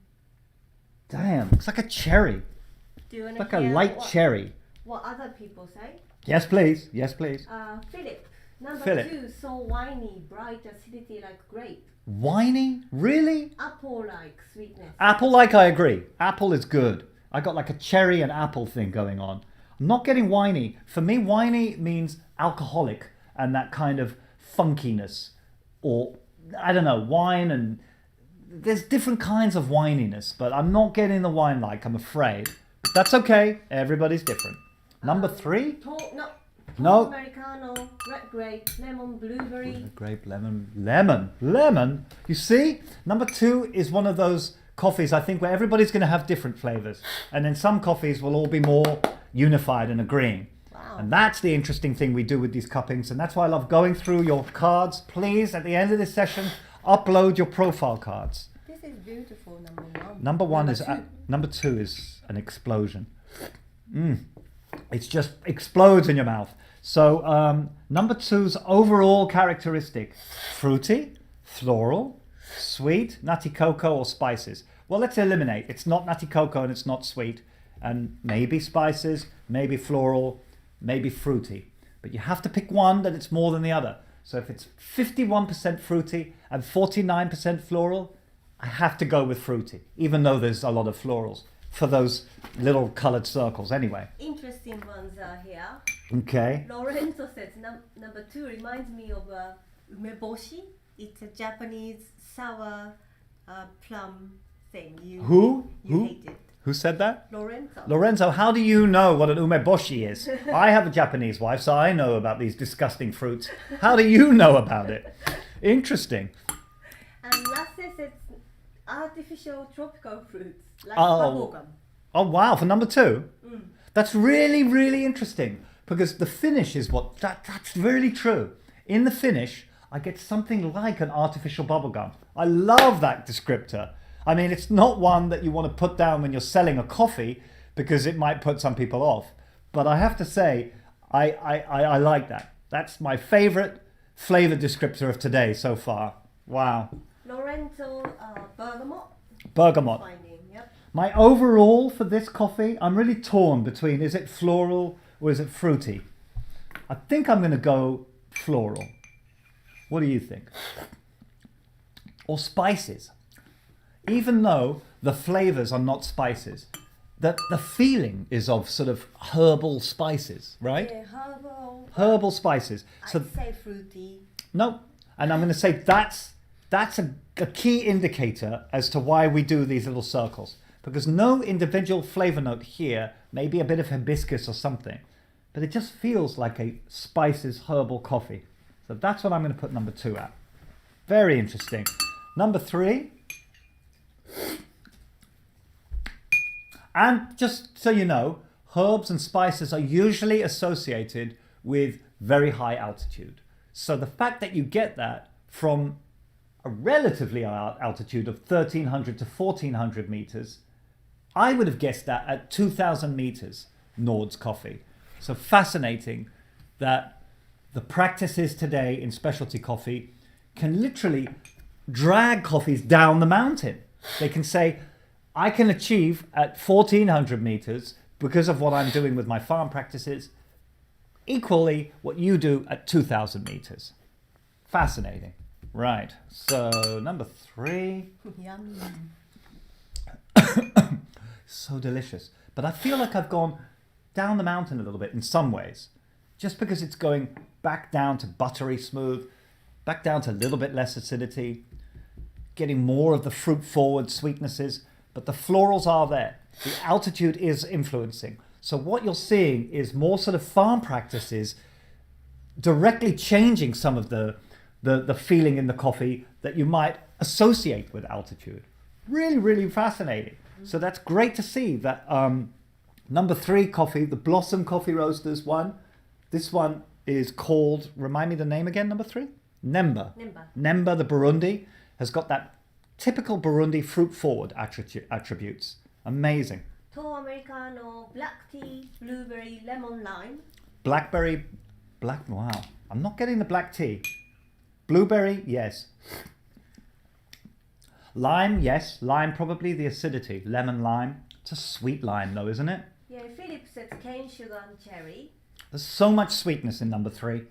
Damn, it's like a cherry. Do you want Like to a hear light cherry. what other people say? Yes, please. Yes, please. Philip. Number Philip. 2, so whiny, bright acidity like grape. Whiny? Really? Apple-like sweetness. Apple-like, I agree. Apple is good. I got like a cherry and apple thing going on. I'm not getting whiny. For me, whiny means alcoholic and that kind of funkiness. Or, I don't know, wine and... There's different kinds of whininess, but I'm not getting the wine-like, I'm afraid. But that's okay. Everybody's different. Number 3? Tall Americano, red grape, lemon, blueberry. Grape, lemon. You see, number 2 is one of those coffees, I think, where everybody's going to have different flavors. And then some coffees will all be more unified and agreeing. Wow. And that's the interesting thing we do with these cuppings. And that's why I love going through your cards. Please, at the end of this session, upload your profile cards. This is beautiful, number 1. Number 2 is an explosion. It just explodes in your mouth. So number 2's overall characteristic: fruity, floral, sweet, nutty cocoa or spices. Well, let's eliminate. It's not nutty cocoa and it's not sweet. And maybe spices, maybe floral, maybe fruity. But you have to pick one that it's more than the other. So if it's 51% fruity and 49% floral, I have to go with fruity, even though there's a lot of florals for those little colored circles anyway. Interesting ones are here. Okay. Lorenzo says number 2 reminds me of umeboshi. It's a Japanese sour plum thing. You hate it. Who said that? Lorenzo. Lorenzo, how do you know what an umeboshi is? I have a Japanese wife, so I know about these disgusting fruits. How do you know about it? Interesting. And Lasse says artificial tropical fruits, like bubblegum. Oh, wow, for number 2? That's really, really interesting, because the finish is that's really true. In the finish, I get something like an artificial bubblegum. I love that descriptor. I mean, it's not one that you want to put down when you're selling a coffee, because it might put some people off. But I have to say, I like that. That's my favorite flavor descriptor of today so far. Wow. Lorenzo bergamot. Bergamot. Finding, yep. My overall for this coffee, I'm really torn between, is it floral or is it fruity? I think I'm going to go floral. What do you think? Or spices. Even though the flavors are not spices, the feeling is of sort of herbal spices, right? Yeah, Herbal spices. So I'd say fruity. no, and I'm going to say that's a key indicator as to why we do these little circles, because no individual flavor note here, maybe a bit of hibiscus or something, but it just feels like a spices herbal coffee. So that's what I'm going to put number 2 at. Very interesting. Number 3. And just so you know, herbs and spices are usually associated with very high altitude. So the fact that you get that from a relatively high altitude of 1300 to 1400 meters, I would have guessed that at 2000 meters, Nord's coffee. So fascinating that the practices today in specialty coffee can literally drag coffees down the mountain. They can say, I can achieve at 1400 meters, because of what I'm doing with my farm practices, equally what you do at 2000 meters. Fascinating. Right, so number 3. Yum. So delicious. But I feel like I've gone down the mountain a little bit in some ways, just because it's going back down to buttery smooth, back down to a little bit less acidity, getting more of the fruit forward sweetnesses, but the florals are there. The altitude is influencing. So what you're seeing is more sort of farm practices directly changing some of the feeling in the coffee that you might associate with altitude. Really, really fascinating. So that's great to see that number 3 coffee, the Blossom Coffee Roasters one. This one is called, remind me the name again, number 3? Nemba. Nemba, the Burundi, has got that typical Burundi fruit forward attributes. Amazing. Tall Americano, black tea, blueberry, lemon, lime. Blackberry, wow. I'm not getting the black tea. Blueberry, yes. Lime, yes. Lime, probably the acidity. Lemon, lime. It's a sweet lime though, isn't it? Yeah, Philip says cane sugar and cherry. There's so much sweetness in number 3.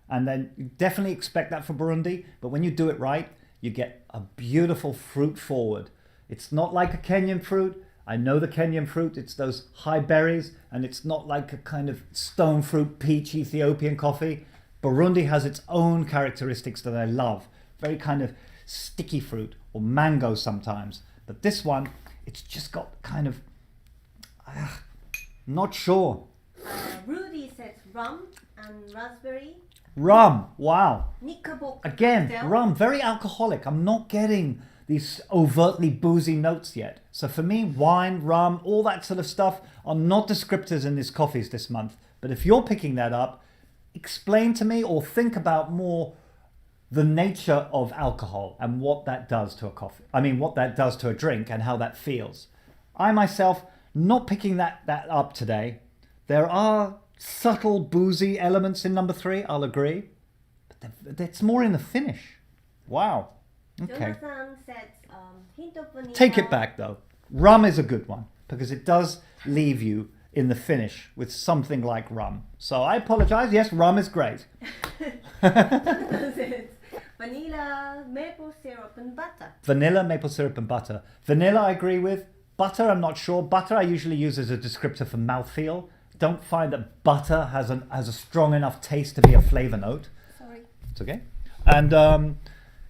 And then you definitely expect that for Burundi. But when you do it right, you get a beautiful fruit forward. It's not like a Kenyan fruit. I know the Kenyan fruit. It's those high berries. And it's not like a kind of stone fruit, peach Ethiopian coffee. Burundi has its own characteristics that I love. Very kind of sticky fruit or mango sometimes. But this one, it's just got kind of, not sure. Rudy says rum and raspberry. Rum, wow. Nikabok. Again, rum, very alcoholic. I'm not getting these overtly boozy notes yet. So for me, wine, rum, all that sort of stuff are not descriptors in these coffees this month. But if you're picking that up, explain to me or think about more the nature of alcohol and what that does to a coffee. I mean, what that does to a drink and how that feels. I myself, not picking that up today. There are subtle boozy elements in number 3, I'll agree. But it's more in the finish. Wow. Okay. Jonathan says hint of vanilla. Take it back though. Rum is a good one because it does leave you in the finish with something like rum. So I apologize. Yes, rum is great. Jonathan says vanilla, maple syrup and butter. Vanilla, maple syrup and butter. Vanilla I agree with. Butter I'm not sure. Butter I usually use as a descriptor for mouthfeel. Don't find that butter has a strong enough taste to be a flavor note. Sorry. It's okay. And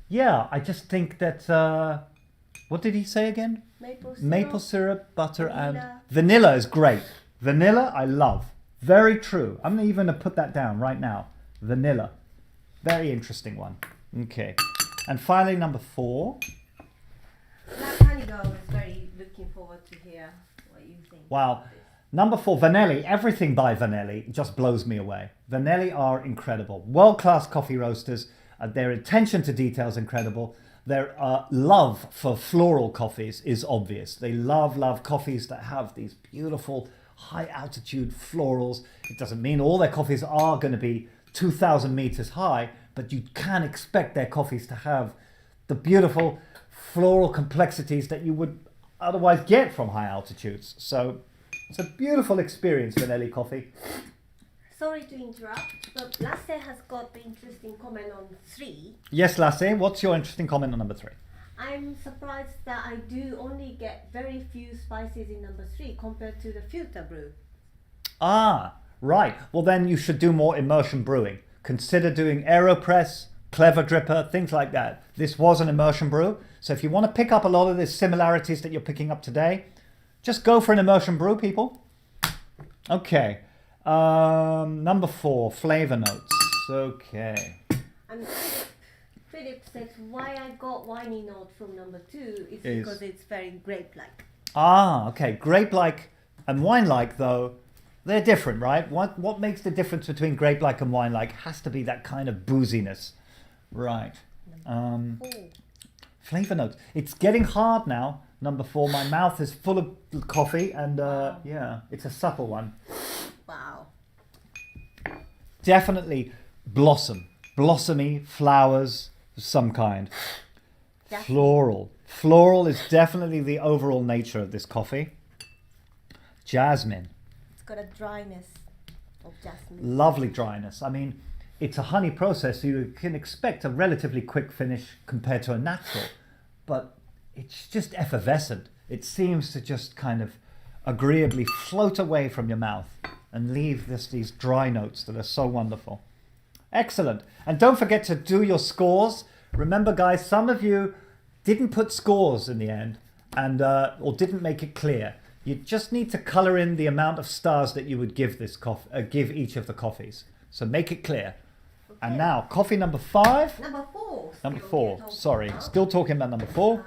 yeah, I just think that, what did he say again? Maple syrup, butter and vanilla is great. Vanilla I love. Very true. I'm even going to put that down right now. Vanilla. Very interesting one. Okay. And finally, number 4. Black Honey Girl is very looking forward to hear what you think. Wow. Number 4, Vanelli. Everything by Vanelli just blows me away. Vanelli are incredible. World-class coffee roasters. Their attention to detail is incredible. Their love for floral coffees is obvious. They love coffees that have these beautiful high altitude florals. It doesn't mean all their coffees are going to be 2,000 meters high, but you can expect their coffees to have the beautiful floral complexities that you would otherwise get from high altitudes. So it's a beautiful experience with Ellie coffee. Sorry to interrupt, but Lasse has got the interesting comment on 3. Yes, Lasse, what's your interesting comment on number 3? I'm surprised that I do only get very few spices in number 3 compared to the filter brew. Ah, right. Well, then you should do more immersion brewing. Consider doing AeroPress, Clever Dripper, things like that. This was an immersion brew. So if you want to pick up a lot of the similarities that you're picking up today, just go for an immersion brew, people. Okay. Number 4, flavor notes. Okay. And Philip says why I got winey note from number 2 is because it's very grape-like. Ah, okay. Grape-like and wine-like, though, they're different, right? What makes the difference between grape-like and wine-like has to be that kind of booziness. Right. Flavor notes. It's getting hard now. Number 4, my mouth is full of coffee and yeah, it's a supple one. Wow. Definitely blossom. Blossomy, flowers of some kind. Definitely. Floral. Floral is definitely the overall nature of this coffee. Jasmine. It's got a dryness of jasmine. Lovely dryness. I mean, it's a honey process, so you can expect a relatively quick finish compared to a natural, but it's just effervescent. It seems to just kind of agreeably float away from your mouth and leave these dry notes that are so wonderful. Excellent. And don't forget to do your scores. Remember, guys, some of you didn't put scores in the end and or didn't make it clear. You just need to color in the amount of stars that you would give this give each of the coffees. So make it clear. Okay. And now, coffee number 5. Number 4. Number 4. Sorry, still talking about number 4.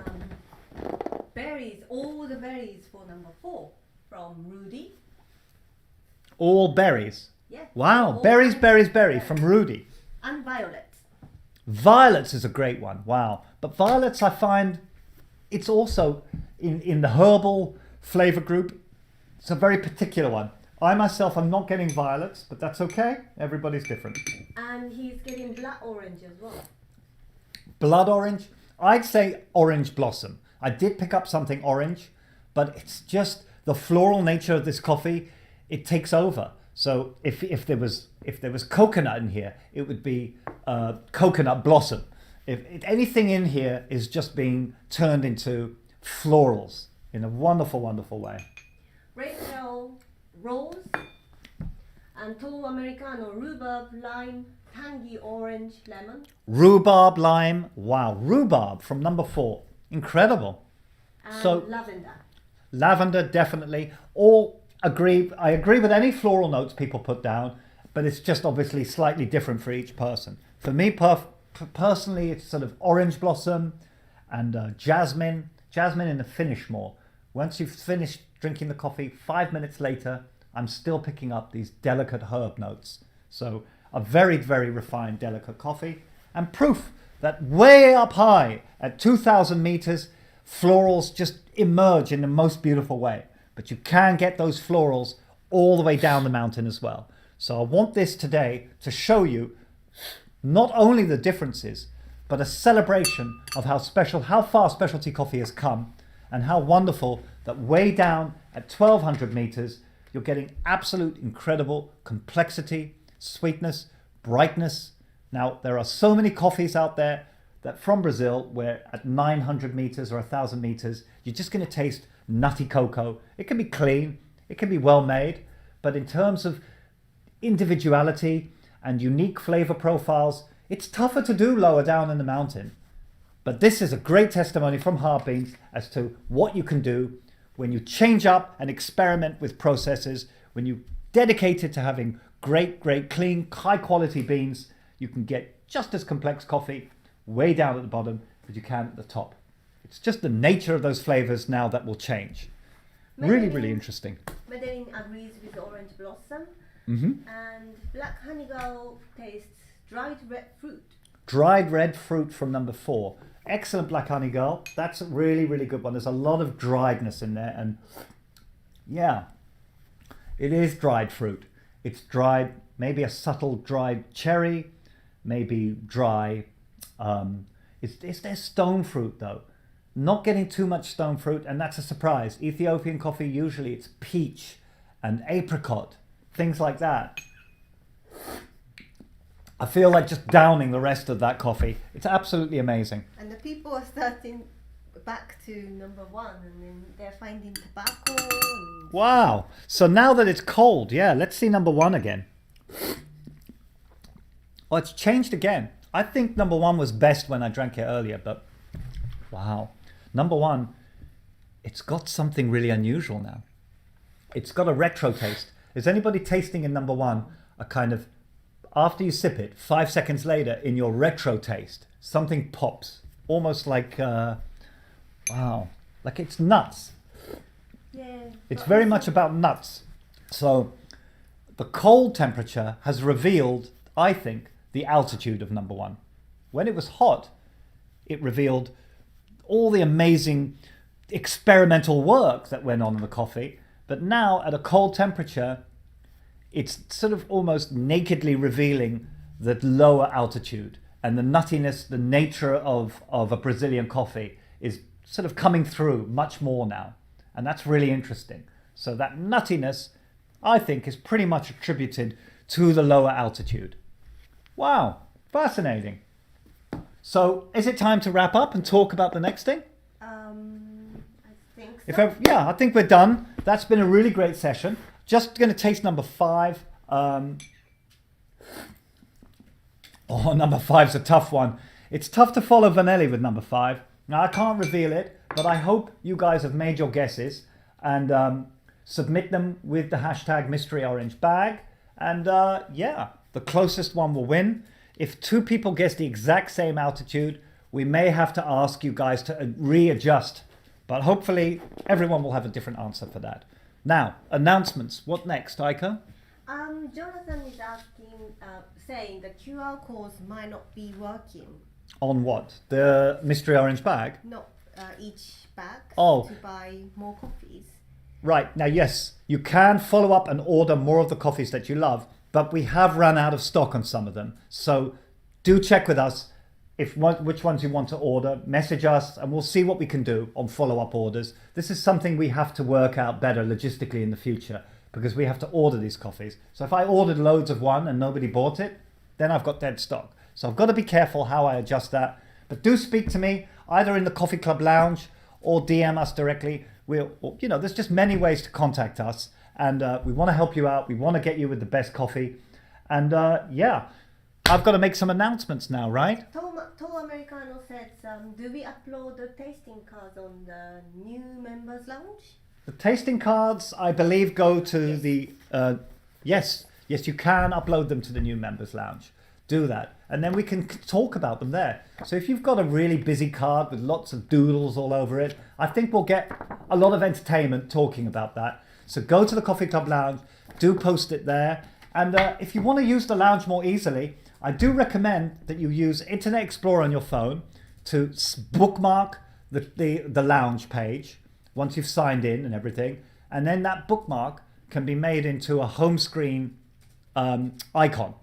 Berries, all the berries for number 4 from Rudy. All berries. Yeah. Wow, berries from Rudy. And violets. Violets is a great one. Wow. But violets, I find it's also in the herbal flavor group. It's a very particular one. I myself am not getting violets, but that's okay. Everybody's different. And he's getting blood orange as well. Blood orange? I'd say orange blossom. I did pick up something orange, but it's just the floral nature of this coffee. It takes over. So if there was coconut in here, it would be coconut blossom. If anything in here is just being turned into florals in a wonderful, wonderful way. Rachel Rose and Tall Americano, rhubarb, lime, tangy orange, lemon. Rhubarb, lime. Wow, rhubarb from number 4. Incredible. And so lavender. Lavender, definitely. All agree. I agree with any floral notes people put down, but it's just obviously slightly different for each person. For me, personally, it's sort of orange blossom and jasmine. Jasmine in the finish more. Once you've finished drinking the coffee, 5 minutes later, I'm still picking up these delicate herb notes. So a very, very refined, delicate coffee. And proof that way up high at 2,000 meters, florals just emerge in the most beautiful way. But you can get those florals all the way down the mountain as well. So I want this today to show you not only the differences, but a celebration of how far specialty coffee has come and how wonderful that way down at 1,200 meters, you're getting absolute incredible complexity, sweetness, brightness. Now, there are so many coffees out there that from Brazil, where at 900 meters or 1,000 meters, you're just going to taste nutty cocoa. It can be clean, it can be well made, but in terms of individuality and unique flavor profiles, it's tougher to do lower down in the mountain. But this is a great testimony from Hard Beans as to what you can do when you change up and experiment with processes, when you dedicated to having great, clean, high quality beans, you can get just as complex coffee way down at the bottom as you can at the top. It's just the nature of those flavors now that will change. Really, really interesting. Madeline agrees with orange blossom. Mm-hmm. And Black Honey Girl tastes dried red fruit. Dried red fruit from number 4. excellent black honey girl. That's a really, really good one. There's a lot of driedness in there, and yeah, it is dried fruit. It's dried, maybe a subtle dried cherry, maybe dry. Is there stone fruit though? Not getting too much stone fruit, and that's a surprise. Ethiopian coffee, usually it's peach and apricot, things like that. I feel like just downing the rest of that coffee. It's absolutely amazing. And the people are starting back to number one, and then they're finding tobacco. And Wow. So now that it's cold, yeah, let's see number one again. Oh, it's changed again. I think number one was best when I drank it earlier, but wow. Number one, it's got something really unusual now. It's got a retro taste. Is anybody tasting in number one a kind of, after you sip it, 5 seconds later in your retro taste, something pops, almost like, wow, like it's nuts. yeah, It's but very also- much about nuts. So the cold temperature has revealed, I think, the altitude of number one. When it was hot, it revealed all the amazing experimental work that went on in the coffee. But now at a cold temperature, it's sort of almost nakedly revealing the lower altitude, and the nuttiness, the nature of a Brazilian coffee is sort of coming through much more now. And that's really interesting. So that nuttiness, I think, is pretty much attributed to the lower altitude. Wow, fascinating. So is it time to wrap up and talk about the next thing? I think so. I think we're done. That's been a really great session. Just going to taste number 5. Number 5's a tough one. It's tough to follow Vanelli with number 5. Now, I can't reveal it, but I hope you guys have made your guesses and submit them with the hashtag Mystery Orange Bag. And yeah, the closest one will win. If 2 people guess the exact same altitude, we may have to ask you guys to readjust. But hopefully, everyone will have a different answer for that. Now, announcements. What next, Aika? Jonathan is asking, saying the QR codes might not be working. On what? The Mystery Orange Bag? Not each bag Oh. to buy more coffees. Right. Now, yes, you can follow up and order more of the coffees that you love, but we have run out of stock on some of them. So do check with us which ones you want to order. Message us and we'll see what we can do on follow-up orders. This is something we have to work out better logistically in the future because we have to order these coffees. So if I ordered loads of one and nobody bought it, then I've got dead stock. So I've got to be careful how I adjust that. But do speak to me either in the Coffee Club Lounge or DM us directly. There's just many ways to contact us, and we want to help you out. We want to get you with the best coffee. And yeah, I've got to make some announcements now, right? Tall Americano says, do we upload the tasting cards on the new members lounge? The tasting cards, I believe, go to the... Yes, you can upload them to the new members lounge. Do that. And then we can talk about them there. So if you've got a really busy card with lots of doodles all over it, I think we'll get a lot of entertainment talking about that. So go to the Coffee Club Lounge, do post it there. And if you want to use the lounge more easily, I do recommend that you use Internet Explorer on your phone to bookmark the lounge page once you've signed in and everything. And then that bookmark can be made into a home screen icon.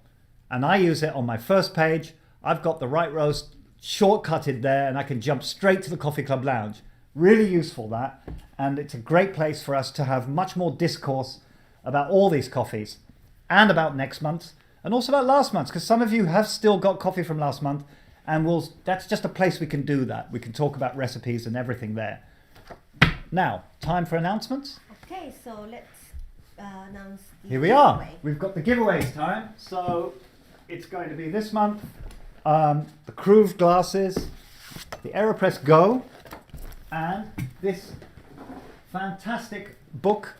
And I use it on my first page. I've got the right roast shortcutted there and I can jump straight to the Coffee Club Lounge. Really useful that. And it's a great place for us to have much more discourse about all these coffees and about next month and also about last month, because some of you have still got coffee from last month, and that's just a place we can do that. We can talk about recipes and everything there. Now, time for announcements. Okay, so let's announce the Here we are. giveaway. We've got the giveaways time. So it's going to be this month. The Cruve glasses, the AeroPress Go, and this fantastic book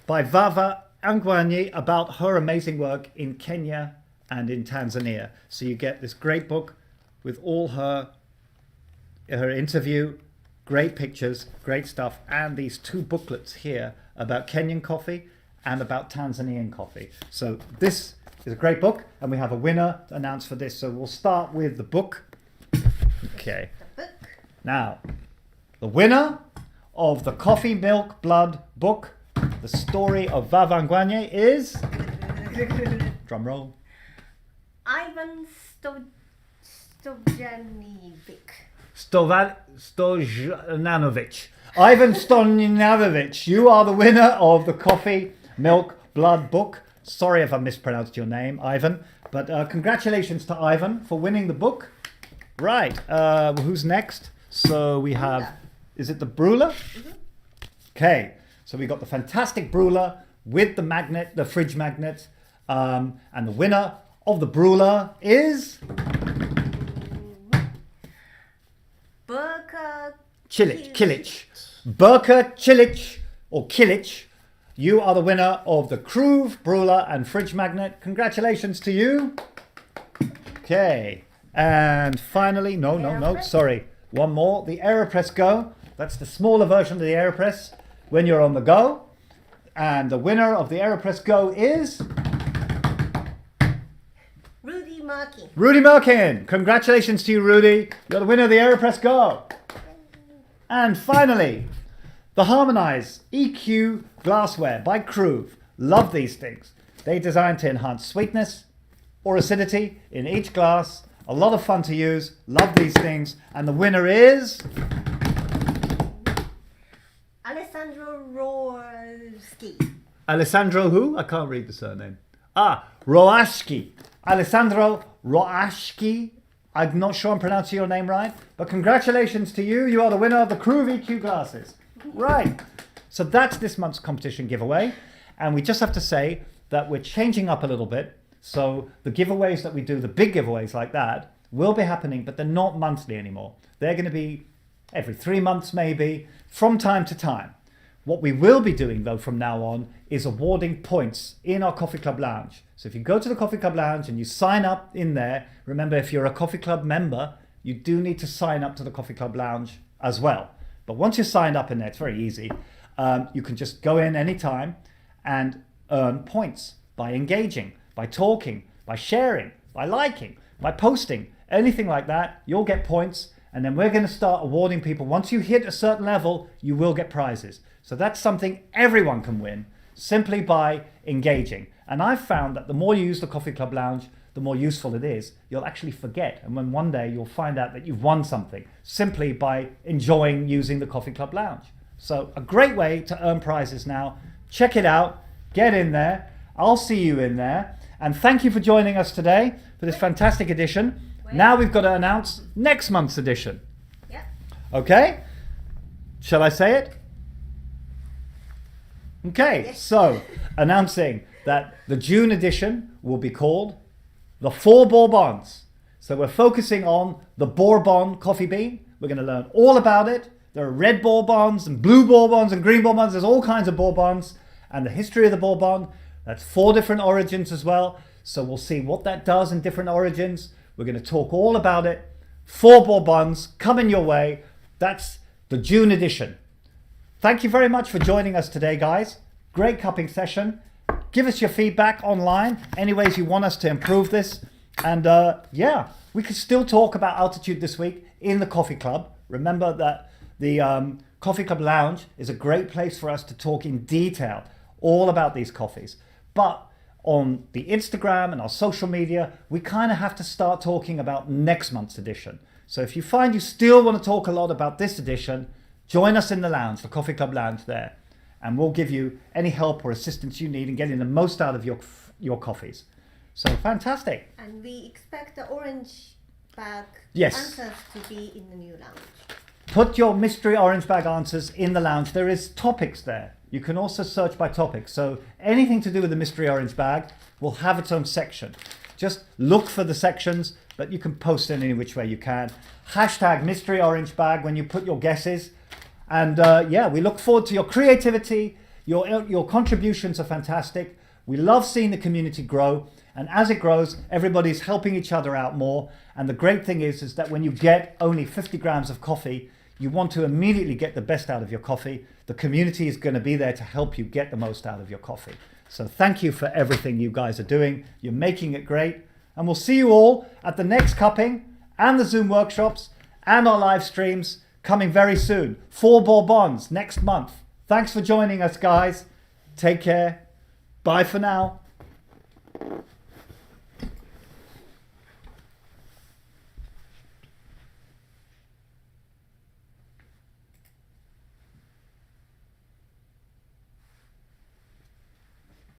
by Vava Angwanyi about her amazing work in Kenya and in Tanzania. So you get this great book with all her interview, great pictures, great stuff, and these 2 booklets here about Kenyan coffee and about Tanzanian coffee. So this is a great book, and we have a winner announced for this. So we'll start with the book. Okay. The book. Now, the winner of the Coffee, Milk, Blood book, The Story of Vavanguanye is... Drum roll. Ivan Stojanovic. Stojanovic. Ivan Stojanovic, you are the winner of the Coffee, Milk, Blood book. Sorry if I mispronounced your name, Ivan. But congratulations to Ivan for winning the book. Right, who's next? So we have, is it the Brula? Okay, so we got the fantastic Brula with the magnet, the fridge magnet. And the winner of the Brula is... Burka Kilic. Burka Kilic, or Kilic. You are the winner of the Kruve, Brula and fridge magnet. Congratulations to you. Okay. And finally, sorry. One more. The AeroPress Go. That's the smaller version of the AeroPress when you're on the go. And the winner of the AeroPress Go is... Rudy Merkin. Congratulations to you, Rudy. You're the winner of the AeroPress Go. And finally, the Harmonize EQ glassware by Kruve. Love these things. They designed to enhance sweetness or acidity in each glass. A lot of fun to use. Love these things. And the winner is... Alessandro who? I can't read the surname. Roashki. Alessandro Roashki. I'm not sure I'm pronouncing your name right, but congratulations to you. You are the winner of the Kruve EQ glasses. Right. So that's this month's competition giveaway. And we just have to say that we're changing up a little bit. So the giveaways that we do, the big giveaways like that, will be happening, but they're not monthly anymore. They're going to be every 3 months maybe, from time to time. What we will be doing though from now on is awarding points in our Coffee Club Lounge. So if you go to the Coffee Club Lounge and you sign up in there, remember if you're a Coffee Club member, you do need to sign up to the Coffee Club Lounge as well. But once you're signed up in there, it's very easy. You can just go in anytime and earn points by engaging, by talking, by sharing, by liking, by posting, anything like that. You'll get points, and then we're going to start awarding people. Once you hit a certain level, you will get prizes. So that's something everyone can win simply by engaging. And I've found that the more you use the Coffee Club Lounge, the more useful it is. You'll actually forget. And when one day you'll find out that you've won something simply by enjoying using the Coffee Club Lounge. So a great way to earn prizes now. Check it out. Get in there. I'll see you in there. And thank you for joining us today for this fantastic edition. Now we've got to announce next month's edition. Yep. Okay? Shall I say it? Okay, Yes. so announcing that the June edition will be called the 4 Bourbons. So we're focusing on the Bourbon coffee bean. We're going to learn all about it. There are red Bourbons and blue Bourbons and green Bourbons. There's all kinds of Bourbons. And the history of the Bourbon, that's 4 different origins as well. So we'll see what that does in different origins. We're going to talk all about it. 4 Bourbons coming your way. That's the June edition. Thank you very much for joining us today, guys. Great cupping session. Give us your feedback online, any ways you want us to improve this. And yeah, we could still talk about altitude this week in the Coffee Club. Remember that the Coffee Club Lounge is a great place for us to talk in detail all about these coffees. But on the Instagram and our social media, we kind of have to start talking about next month's edition. So if you find you still want to talk a lot about this edition, join us in the lounge, the Coffee Club Lounge there, and we'll give you any help or assistance you need in getting the most out of your coffees. So fantastic. And we expect the orange bag Yes. answers to be in the new lounge. Put your mystery orange bag answers in the lounge. There is topics there. You can also search by topic. So anything to do with the mystery orange bag will have its own section. Just look for the sections, but you can post in any which way you can. Hashtag mystery orange bag when you put your guesses. And yeah, we look forward to your creativity. Your contributions are fantastic. We love seeing the community grow. And as it grows, everybody's helping each other out more. And the great thing is that when you get only 50 grams of coffee, you want to immediately get the best out of your coffee. The community is going to be there to help you get the most out of your coffee. So thank you for everything you guys are doing. You're making it great. And we'll see you all at the next cupping and the Zoom workshops and our live streams. coming very soon. 4 Bourbons next month. Thanks for joining us, guys. Take care. Bye for now.